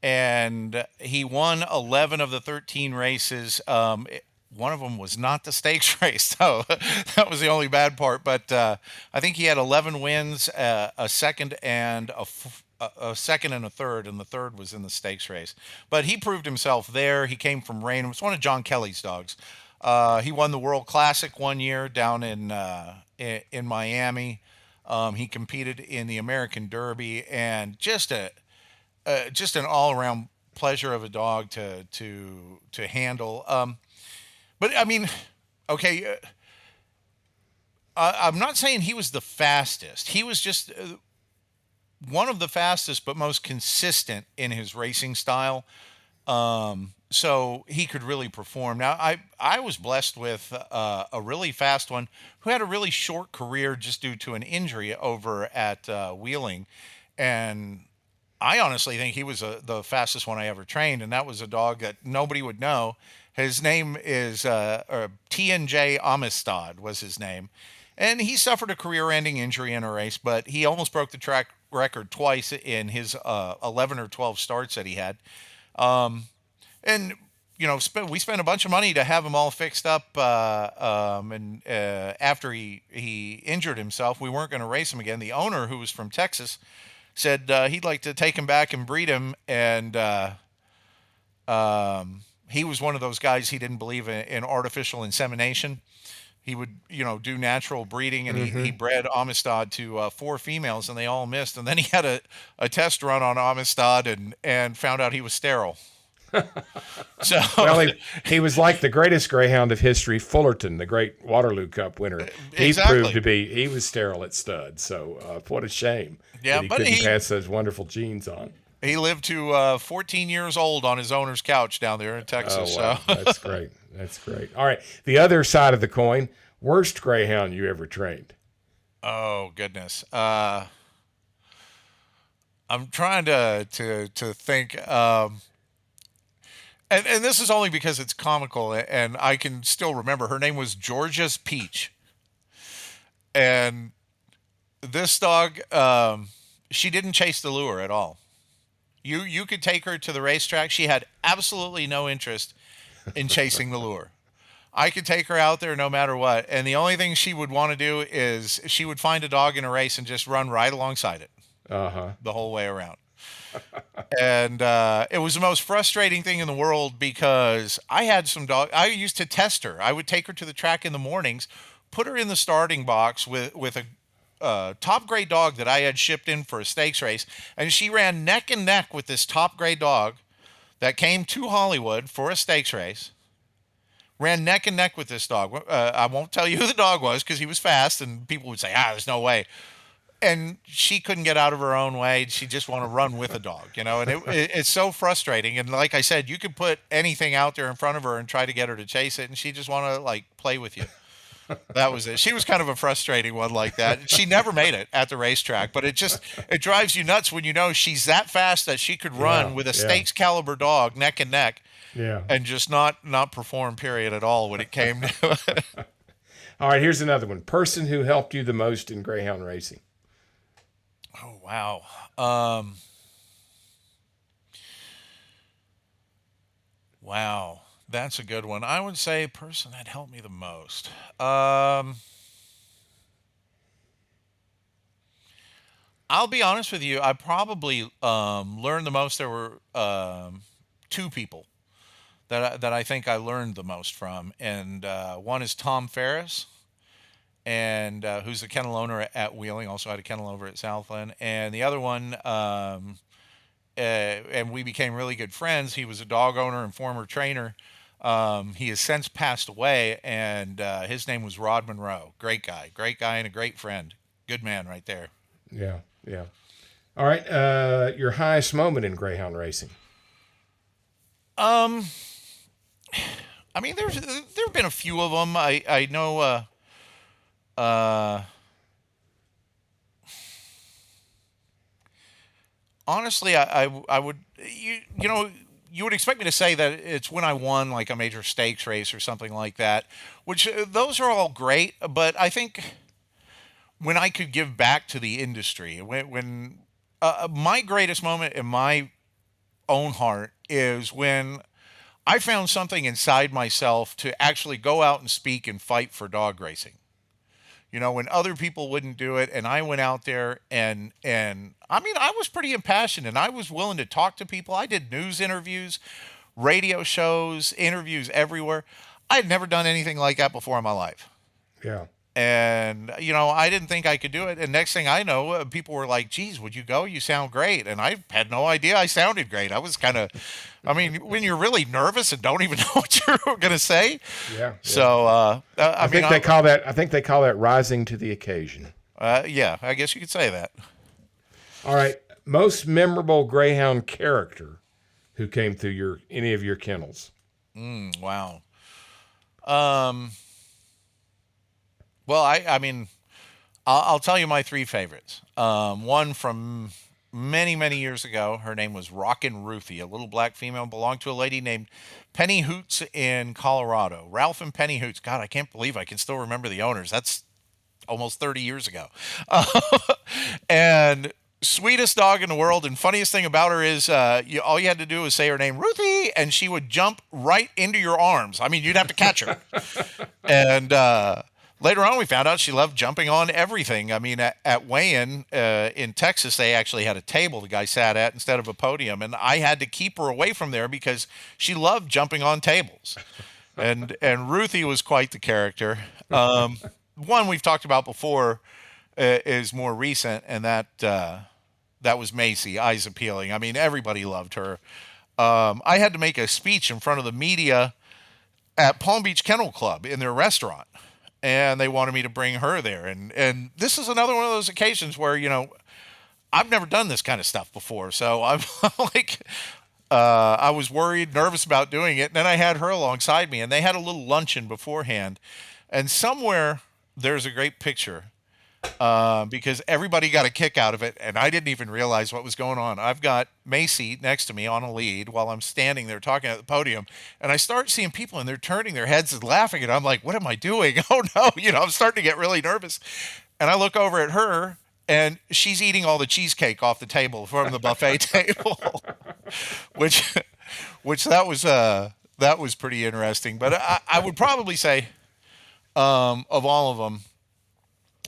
and he won 11 of the 13 races. One of them was not the stakes race, so that was the only bad part. But I think he had 11 wins, a second and a second and a third, and the third was in the stakes race. But he proved himself there. He came from Rain. It was one of John Kelly's dogs. He won the World Classic one year down in Miami. He competed in the American Derby, and just an all-around pleasure of a dog to handle. But I mean, okay, I'm not saying he was the fastest. He was just one of the fastest, but most consistent in his racing style. So he could really perform. Now, I was blessed with a really fast one who had a really short career just due to an injury over at Wheeling. And I honestly think he was the fastest one I ever trained. And that was a dog that nobody would know. His name is T&J Amistad was his name. And he suffered a career-ending injury in a race, but he almost broke the track record twice in his 11 or 12 starts that he had. And, you know, we spent a bunch of money to have him all fixed up. And after he injured himself, we weren't going to race him again. The owner, who was from Texas, said he'd like to take him back and breed him. And he was one of those guys, he didn't believe in artificial insemination. He would, you know, do natural breeding, and he bred Amistad to 4 females, and they all missed. And then he had a test run on Amistad and found out he was sterile. So well, he was like the greatest Greyhound of history, Fullerton, the great Waterloo Cup winner. He proved to be, he was sterile at stud. So what a shame that he couldn't pass those wonderful genes on. He lived to 14 years old on his owner's couch down there in Texas. Oh, wow. So. That's great. That's great. All right. The other side of the coin, worst Greyhound you ever trained? Oh, goodness. I'm trying to think. And this is only because it's comical, and I can still remember. Her name was Georgia's Peach. And this dog, she didn't chase the lure at all. You could take her to the racetrack. She had absolutely no interest in chasing the lure. I could take her out there no matter what. And the only thing she would want to do is she would find a dog in a race and just run right alongside it the whole way around. And it was the most frustrating thing in the world because I had some dog. I used to test her. I would take her to the track in the mornings, put her in the starting box with a top grade dog that I had shipped in for a stakes race, and she ran neck and neck with this top grade dog that came to Hollywood for a stakes race. Ran neck and neck with this dog. I won't tell you who the dog was because he was fast, and people would say, there's no way. And she couldn't get out of her own way. She just want to run with a dog, you know, and it's so frustrating. And like I said, you could put anything out there in front of her and try to get her to chase it, and she just want to like play with you. That was it. She was kind of a frustrating one like that. She never made it at the racetrack, but it drives you nuts when you know she's that fast that she could run with a stakes caliber dog neck and neck. Yeah. and just not perform period at all when it came to All right, here's another one. Person who helped you the most in greyhound racing. Oh wow. Wow. That's a good one. I would say person that helped me the most. I'll be honest with you. I probably learned the most. There were two people that I think I learned the most from, and one is Tom Ferris, and who's the kennel owner at Wheeling. Also had a kennel over at Southland, and the other one, and we became really good friends. He was a dog owner and former trainer. He has since passed away, and his name was Rod Monroe. Great guy, and a great friend. Good man, right there. Yeah, yeah. All right, your highest moment in greyhound racing. Um, I mean, there've been a few of them. I know. Uh, Honestly, I would you know you would expect me to say that it's when I won like a major stakes race or something like that, which those are all great. But I think when I could give back to the industry, when my greatest moment in my own heart is when I found something inside myself to actually go out and speak and fight for dog racing. When other people wouldn't do it, and I went out there and I mean, I was pretty impassioned, and I was willing to talk to people. I did news interviews, radio shows, interviews everywhere. I had never done anything like that before in my life. Yeah. And I didn't think I could do it. And next thing I know, people were like, "Geez, would you go? You sound great." And I had no idea I sounded great. I was kind of, I mean, when you're really nervous and don't even know what you're going to say. Yeah. So I mean, think they call that. I think they call that rising to the occasion. yeah, I guess you could say that. All right, most memorable greyhound character who came through any of your kennels. Wow. Um. Well, I mean, I'll tell you my three favorites. One from many, many years ago. Her name was Rockin' Ruthie, a little black female, belonged to a lady named Penny Hoots in Colorado. Ralph and Penny Hoots. God, I can't believe I can still remember the owners. That's almost 30 years ago. And sweetest dog in the world. And funniest thing about her is all you had to do was say her name, Ruthie, and she would jump right into your arms. I mean, you'd have to catch her. And later on, we found out she loved jumping on everything. I mean, at weigh-in in Texas, they actually had a table the guy sat at instead of a podium, and I had to keep her away from there because she loved jumping on tables. And Ruthie was quite the character. One we've talked about before is more recent, and that was Macy, Eyes Appealing. I mean, everybody loved her. I had to make a speech in front of the media at Palm Beach Kennel Club in their restaurant, and they wanted me to bring her there. And this is another one of those occasions where I've never done this kind of stuff before, so I'm like. I was worried, nervous about doing it. And then I had her alongside me, and they had a little luncheon beforehand. And somewhere there's a great picture because everybody got a kick out of it, and I didn't even realize what was going on. I've got Macy next to me on a lead while I'm standing there talking at the podium, and I start seeing people, and they're turning their heads and laughing, and I'm like, what am I doing? Oh, no. I'm starting to get really nervous. And I look over at her, and she's eating all the cheesecake off the table from the buffet table, which that was pretty interesting. But I would probably say of all of them,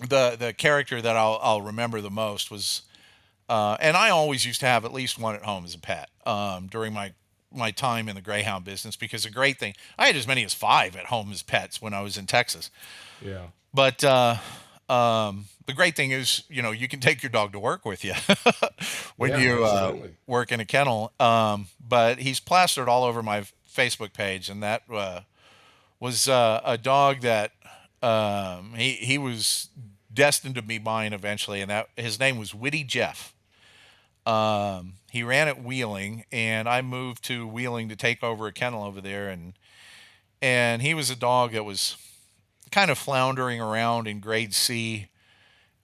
the character that I'll remember the most was, and I always used to have at least one at home as a pet during my time in the Greyhound business, because the great thing, I had as many as 5 at home as pets when I was in Texas. Yeah. But the great thing is, you can take your dog to work with you when you work in a kennel. But he's plastered all over my Facebook page, and that was a dog that he was destined to be mine eventually, and that his name was Witty Jeff. He ran at Wheeling, and I moved to Wheeling to take over a kennel over there, and he was a dog that was kind of floundering around in grade C.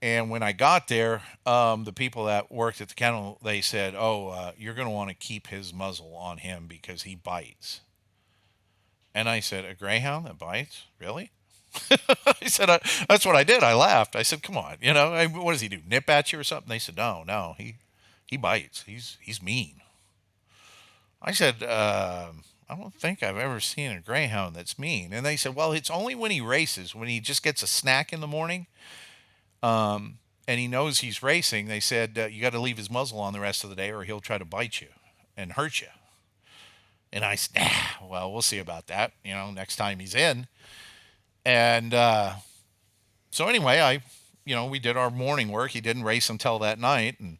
And when I got there, the people that worked at the kennel, they said, "Oh, you're going to want to keep his muzzle on him because he bites." And I said, a greyhound that bites? Really? I said, that's what I did. I laughed. I said, come on, what does he do? Nip at you or something? They said, no, no, he bites. He's mean. I said, I don't think I've ever seen a greyhound that's mean. And they said, well, it's only when he races, when he just gets a snack in the morning, and he knows he's racing. They said, you got to leave his muzzle on the rest of the day or he'll try to bite you and hurt you. And I said, well, we'll see about that, next time he's in. And so anyway, we did our morning work. He didn't race until that night. And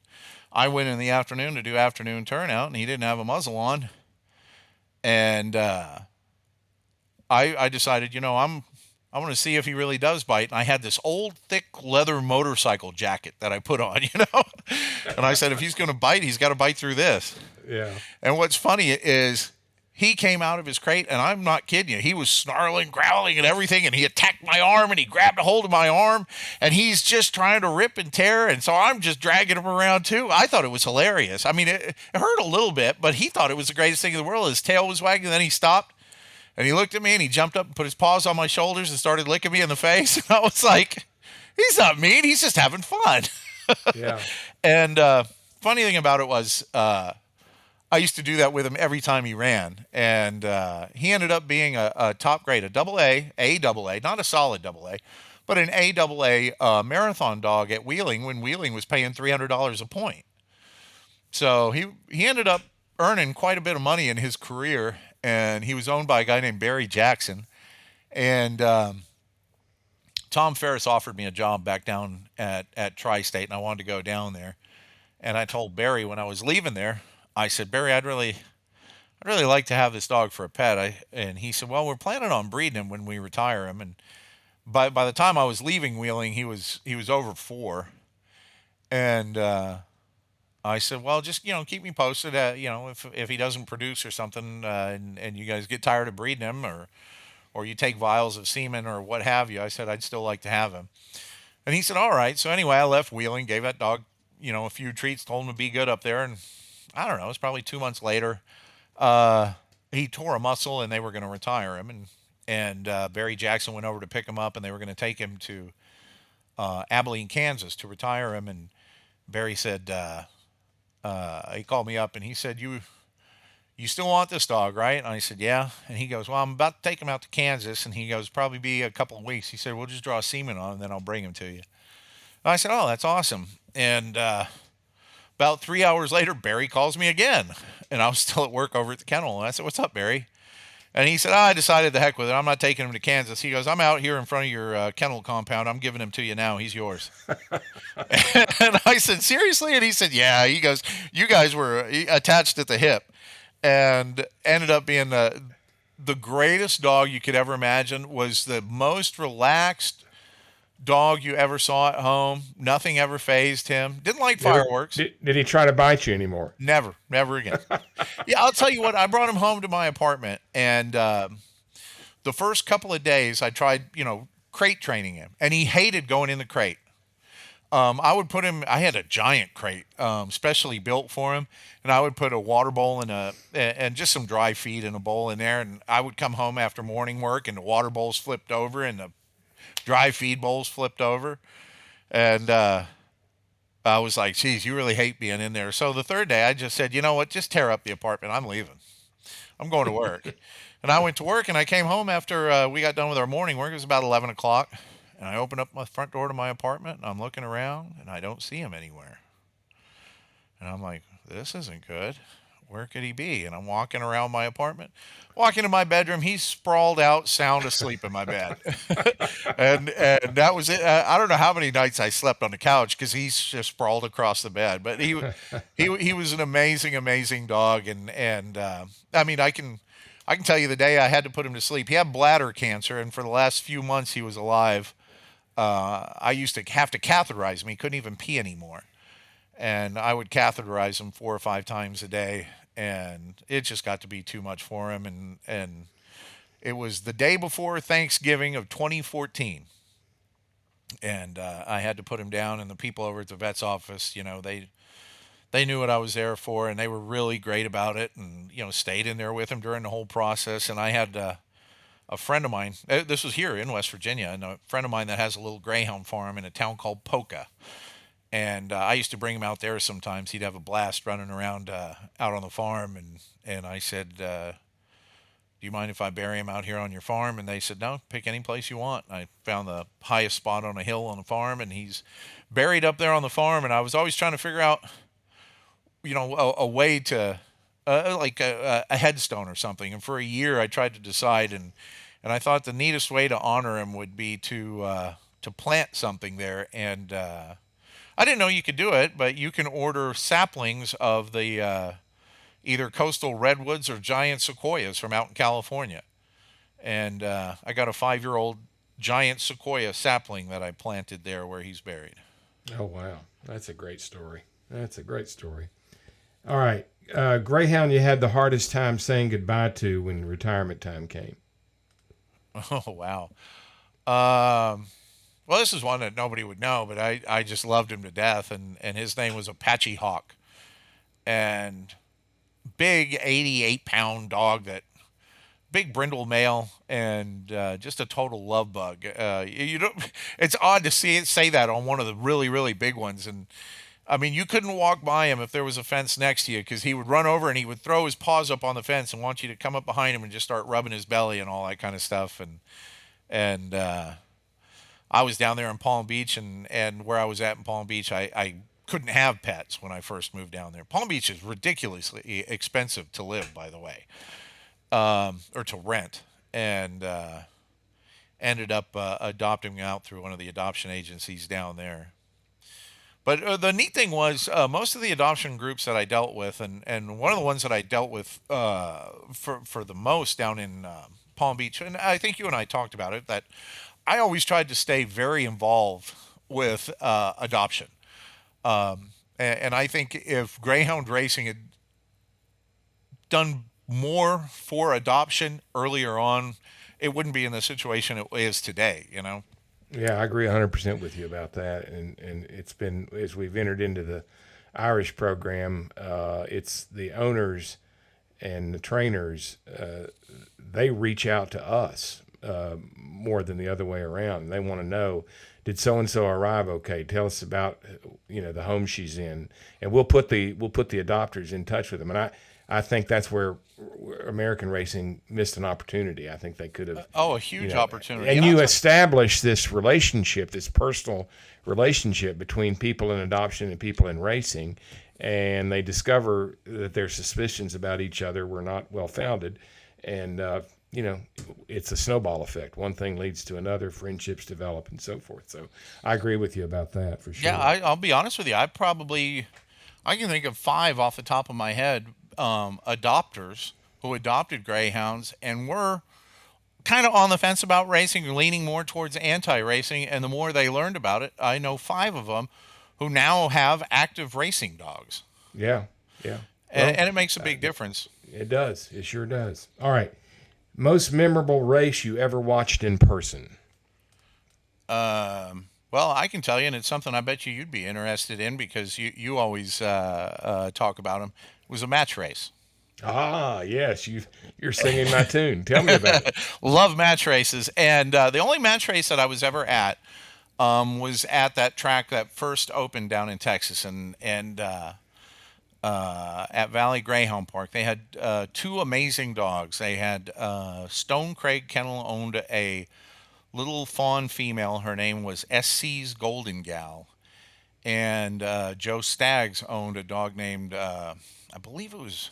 I went in the afternoon to do afternoon turnout, and he didn't have a muzzle on. And I decided, I want to see if he really does bite. And I had this old, thick leather motorcycle jacket that I put on, And I said, if he's going to bite, he's got to bite through this. Yeah. And what's funny is he came out of his crate, and I'm not kidding you. He was snarling, growling, and everything, and he attacked my arm, and he grabbed a hold of my arm, and he's just trying to rip and tear, and so I'm just dragging him around, too. I thought it was hilarious. I mean, it hurt a little bit, but he thought it was the greatest thing in the world. His tail was wagging, and then he stopped, and he looked at me, and he jumped up and put his paws on my shoulders and started licking me in the face, and I was like, he's not mean. He's just having fun. Yeah. And funny thing about it was I used to do that with him every time he ran. And he ended up being a top grade, a AA, not a solid AA, but an AA marathon dog at Wheeling when Wheeling was paying $300 a point. So he ended up earning quite a bit of money in his career, and he was owned by a guy named Barry Jackson. And Tom Ferris offered me a job back down at Tri-State, and I wanted to go down there. And I told Barry when I was leaving there, I said, Barry, I'd really like to have this dog for a pet. And he said, well, we're planning on breeding him when we retire him. And by the time I was leaving Wheeling, he was over 4. And I said, well, just keep me posted. If he doesn't produce or something, and you guys get tired of breeding him, or you take vials of semen or what have you, I said I'd still like to have him. And he said, all right. So anyway, I left Wheeling, gave that dog a few treats, told him to be good up there, and I don't know, it was probably 2 months later, he tore a muscle and they were going to retire him. And Barry Jackson went over to pick him up, and they were going to take him to Abilene, Kansas to retire him. And Barry said, he called me up and he said, you still want this dog, right? And I said, yeah. And he goes, well, I'm about to take him out to Kansas. And he goes, probably be a couple of weeks. He said, we'll just draw semen on him, and then I'll bring him to you. And I said, oh, that's awesome. And about 3 hours later, Barry calls me again, and I was still at work over at the kennel. And I said, what's up, Barry? And he said, I decided the heck with it. I'm not taking him to Kansas. He goes, I'm out here in front of your kennel compound. I'm giving him to you now. He's yours. And I said, seriously? And he said, yeah. He goes, you guys were attached at the hip, and ended up being the greatest dog you could ever imagine. Was the most relaxed dog you ever saw at home. Nothing ever fazed him. Didn't like fireworks. Did he try to bite you anymore? Never again. Yeah, I'll tell you what, I brought him home to my apartment, and the first couple of days I tried, crate training him, and he hated going in the crate. I would put him, I had a giant crate, specially built for him, and I would put a water bowl and just some dry feed in a bowl in there, and I would come home after morning work, and the water bowl's flipped over, and the dry feed bowls flipped over. And I was like, geez, you really hate being in there. So the third day I just said, you know what, just tear up the apartment. I'm leaving. I'm going to work. And I went to work, and I came home after we got done with our morning work. It was about 11 o'clock. And I opened up my front door to my apartment, and I'm looking around, and I don't see him anywhere. And I'm like, this isn't good. Where could he be? And I'm walking around my apartment, walking to my bedroom. He's sprawled out, sound asleep in my bed. and that was it. I don't know how many nights I slept on the couch because he's just sprawled across the bed. But he was an amazing dog. And I mean, I can tell you the day I had to put him to sleep. He had bladder cancer, and for the last few months he was alive, I used to have to catheterize him. He couldn't even pee anymore. And I would catheterize him 4 or 5 times a day, and it just got to be too much for him. And it was the day before Thanksgiving of 2014, and I had to put him down. And the people over at the vet's office, they knew what I was there for, and they were really great about it, and stayed in there with him during the whole process. And I had a friend of mine. This was here in West Virginia, and a friend of mine that has a little greyhound farm in a town called Poca. And I used to bring him out there sometimes. He'd have a blast running around out on the farm, and I said, "Do you mind if I bury him out here on your farm?" And they said, "No, pick any place you want." I found the highest spot on a hill on the farm, and he's buried up there on the farm. And I was always trying to figure out, a way to, like a headstone or something. And for a year, I tried to decide, and I thought the neatest way to honor him would be to plant something there. And I didn't know you could do it, but you can order saplings of the either coastal redwoods or giant sequoias from out in California. And I got a 5-year-old giant sequoia sapling that I planted there where he's buried. Oh, wow. That's a great story. That's a great story. All right. Greyhound you had the hardest time saying goodbye to when retirement time came. Oh, wow. Well, this is one that nobody would know, but I just loved him to death. And his name was Apache Hawk. And big 88-pound dog, that big brindle male, and just a total love bug. You don't. It's odd to say that on one of the really, really big ones. And I mean, you couldn't walk by him if there was a fence next to you, because he would run over and he would throw his paws up on the fence and want you to come up behind him and just start rubbing his belly and all that kind of stuff. And I was down there in Palm Beach, and where I was at in Palm Beach, I couldn't have pets when I first moved down there. Palm Beach is ridiculously expensive to live, by the way, or to rent, and ended up adopting out through one of the adoption agencies down there. But the neat thing was, most of the adoption groups that I dealt with, and one of the ones that I dealt with for the most down in Palm Beach, and I think you and I talked about it, that I always tried to stay very involved with adoption. And I think if Greyhound Racing had done more for adoption earlier on, it wouldn't be in the situation it is today. Yeah, I agree 100% with you about that. And it's been, as we've entered into the Irish program, it's the owners and the trainers, they reach out to us more than the other way around. They want to know, did so and so arrive okay? Tell us about the home she's in, and we'll put the adopters in touch with them. And I think that's where American racing missed an opportunity. I think they could have. Oh, a huge opportunity. And you establish this relationship, this personal relationship between people in adoption and people in racing, and they discover that their suspicions about each other were not well founded, and it's a snowball effect. One thing leads to another, friendships develop, and so forth. So I agree with you about that for sure. Yeah, I'll be honest with you. I can think of 5 off the top of my head, adopters who adopted greyhounds and were kind of on the fence about racing, leaning more towards anti-racing. And the more they learned about it, I know 5 of them who now have active racing dogs. Yeah, yeah. And it makes a big difference. It does. It sure does. All right. Most memorable race you ever watched in person? Well, I can tell you, and it's something I bet you'd be interested in, because you always talk about them. It was a match race. Ah, yes, you're singing my tune. Tell me about it. Love match races, and the only match race that I was ever at was at that track that first opened down in Texas, and at Valley Greyhound Park. They had 2 amazing dogs. They had Stone Craig Kennel owned a little fawn female. Her name was SC's Golden Gal. And Joe Staggs owned a dog named, I believe it was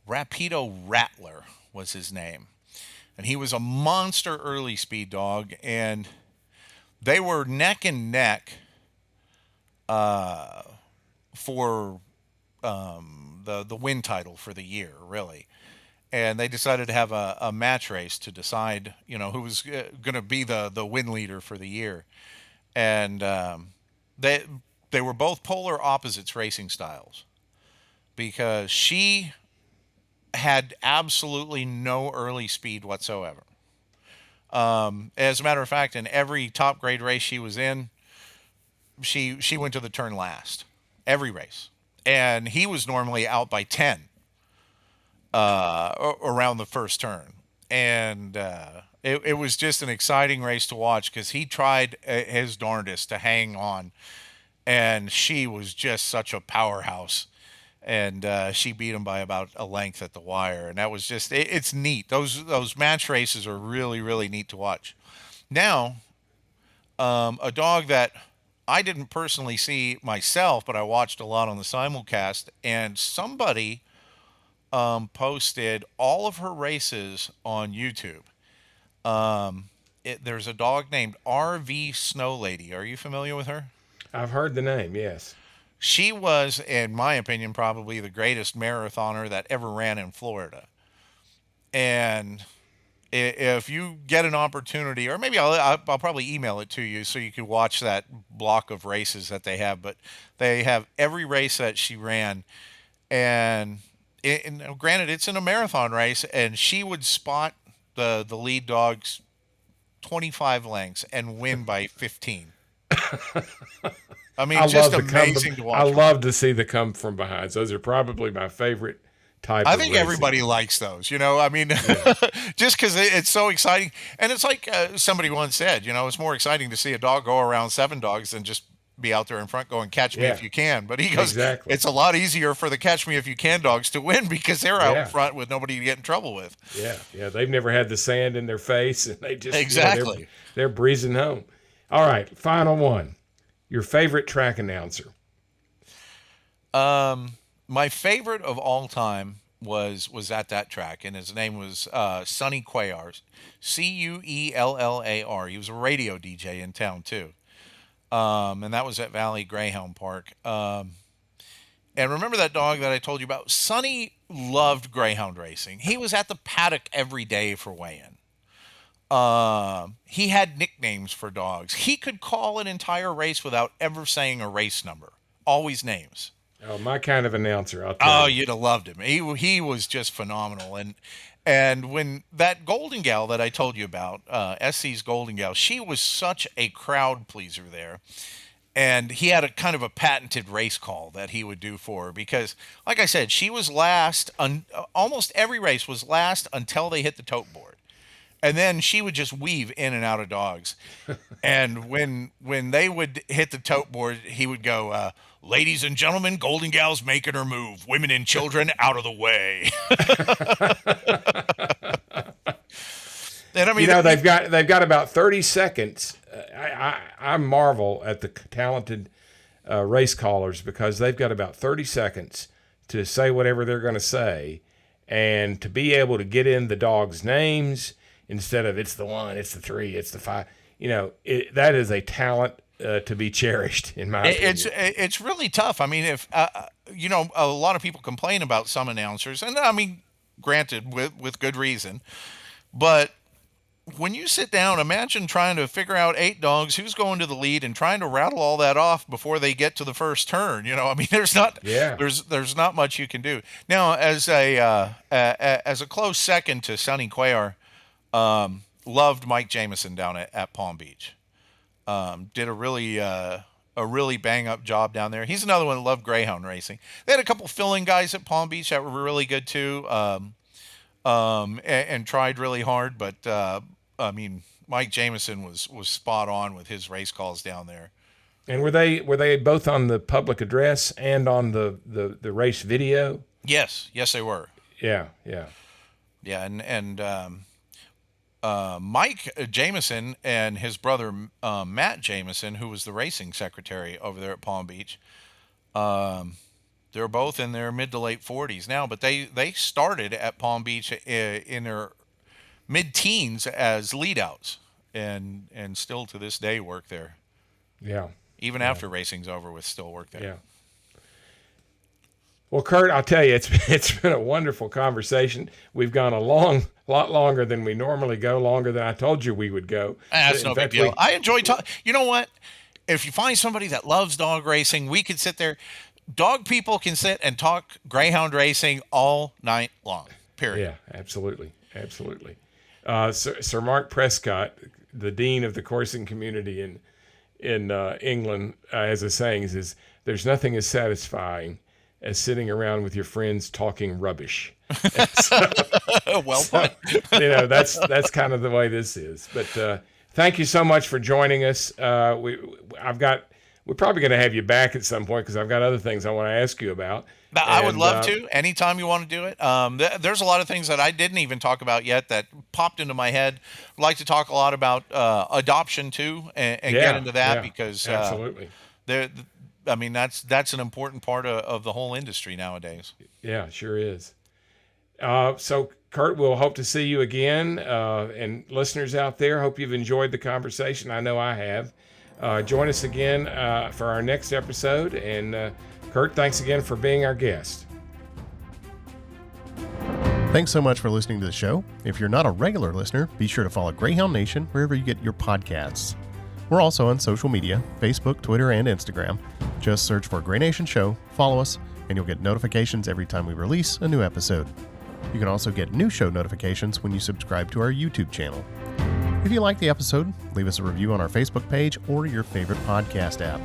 Rapido Rattler was his name. And he was a monster early speed dog. And they were neck and neck for the win title for the year, really. And they decided to have a match race to decide, who was going to be the win leader for the year. And they were both polar opposites racing styles, because she had absolutely no early speed whatsoever. As a matter of fact, in every top grade race she was in, she went to the turn last, every race. And he was normally out by 10 around the first turn. and it was just an exciting race to watch because he tried his darndest to hang on, and she was just such a powerhouse. And she beat him by about a length at the wire, and that was just it's neat. Those match races are really really neat to watch. Now, a dog that I didn't personally see myself, but I watched a lot on the simulcast, and somebody posted all of her races on YouTube. There's a dog named RV Snow Lady. Are you familiar with her? I've heard the name, yes. She was, in my opinion, probably the greatest marathoner that ever ran in Florida. And if you get an opportunity, or maybe I'll probably email it to you so you can watch that block of races that they have. But they have every race that she ran, and granted, it's in a marathon race, and she would spot the lead dogs 25 lengths and win by 15. I mean, just amazing to watch. I love to see the come from behinds. Those are probably my favorite type I of think racing. everybody likes those, I mean, just because it's so exciting. And it's like somebody once said, it's more exciting to see a dog go around 7 dogs than just be out there in front going, catch me if you can. But he goes, exactly. It's a lot easier for the catch me if you can dogs to win because they're out in front with nobody to get in trouble with. Yeah. They've never had the sand in their face, and they just, exactly. They're breezing home. All right, final one. Your favorite track announcer? My favorite of all time was at that track, and his name was Sonny Cuellar, Cuellar. He was a radio DJ in town too, and that was at Valley Greyhound Park. And remember that dog that I told you about? Sonny loved greyhound racing. He was at the paddock every day for weigh-in. He had nicknames for dogs. He could call an entire race without ever saying a race number. Always names. Oh, my kind of announcer, I'll tell you. Oh, you'd have loved him. He was just phenomenal. And when that Golden Gal that I told you about, SC's Golden Gal, she was such a crowd pleaser there. And he had a kind of a patented race call that he would do for her because, like I said, she was last. Almost every race was last until they hit the tote board. And then she would just weave in and out of dogs. And when they would hit the tote board, he would go, ladies and gentlemen, Golden Gal's making her move. Women and children out of the way. And I mean, they've got about 30 seconds. I marvel at the talented race callers because they've got about 30 seconds to say whatever they're going to say and to be able to get in the dogs' names instead of it's the 1, it's the 3, it's the 5. That is a talent to be cherished, in my opinion. It's really tough. I mean, if a lot of people complain about some announcers, and I mean, granted, with good reason, but when you sit down, imagine trying to figure out 8 dogs, who's going to the lead, and trying to rattle all that off before they get to the first turn. I mean, there's not much you can do. Now, as a close second to Sonny Cuellar, loved Mike Jamison down at Palm Beach. Did a really bang up job down there. He's another one that loved greyhound racing. They had a couple filling guys at Palm Beach that were really good too, and tried really hard. But I mean, Mike Jamison was spot on with his race calls down there. And were they both on the public address and on the race video? Yes, they were. Yeah. And Mike Jamison and his brother Matt Jamison, who was the racing secretary over there at Palm Beach, they're both in their mid to late 40s now, but they started at Palm Beach in their mid-teens as leadouts, and still to this day work there. Yeah. Even after racing's over with, still work there. Yeah. Well, Kurt, I'll tell you, it's been a wonderful conversation. We've gone a lot longer than we normally go, longer than I told you we would go. That's no big deal. I enjoy talking. You know what? If you find somebody that loves dog racing, we could sit there. Dog people can sit and talk greyhound racing all night long, period. Yeah, absolutely. Sir Mark Prescott, the dean of the coursing community in England, has a saying, is there's nothing as satisfying as sitting around with your friends talking rubbish. Well put. That's kind of the way this is. But thank you so much for joining us. We're probably going to have you back at some point because I've got other things I want to ask you about. I would love to. Anytime you want to do it. There's a lot of things that I didn't even talk about yet that popped into my head. I'd like to talk a lot about adoption too, and get into that because absolutely. That's an important part of the whole industry nowadays. Yeah, sure is. So, Kurt, we'll hope to see you again. And listeners out there, hope you've enjoyed the conversation. I know I have. Join us again for our next episode. And Kurt, thanks again for being our guest. Thanks so much for listening to the show. If you're not a regular listener, be sure to follow Greyhound Nation wherever you get your podcasts. We're also on social media, Facebook, Twitter, and Instagram. Just search for Grey Nation Show, follow us, and you'll get notifications every time we release a new episode. You can also get new show notifications when you subscribe to our YouTube channel. If you like the episode, leave us a review on our Facebook page or your favorite podcast app.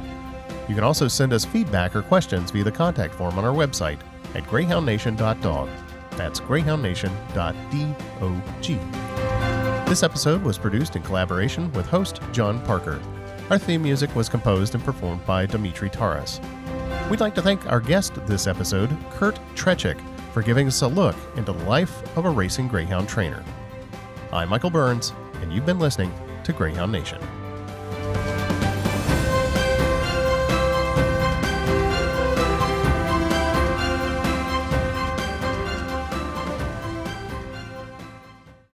You can also send us feedback or questions via the contact form on our website at greyhoundnation.dog. That's greyhoundnation.dog. This episode was produced in collaboration with host John Parker. Our theme music was composed and performed by Dimitri Taras. We'd like to thank our guest this episode, Kurt Trzeciak, for giving us a look into the life of a racing greyhound trainer. I'm Michael Burns, and you've been listening to Greyhound Nation.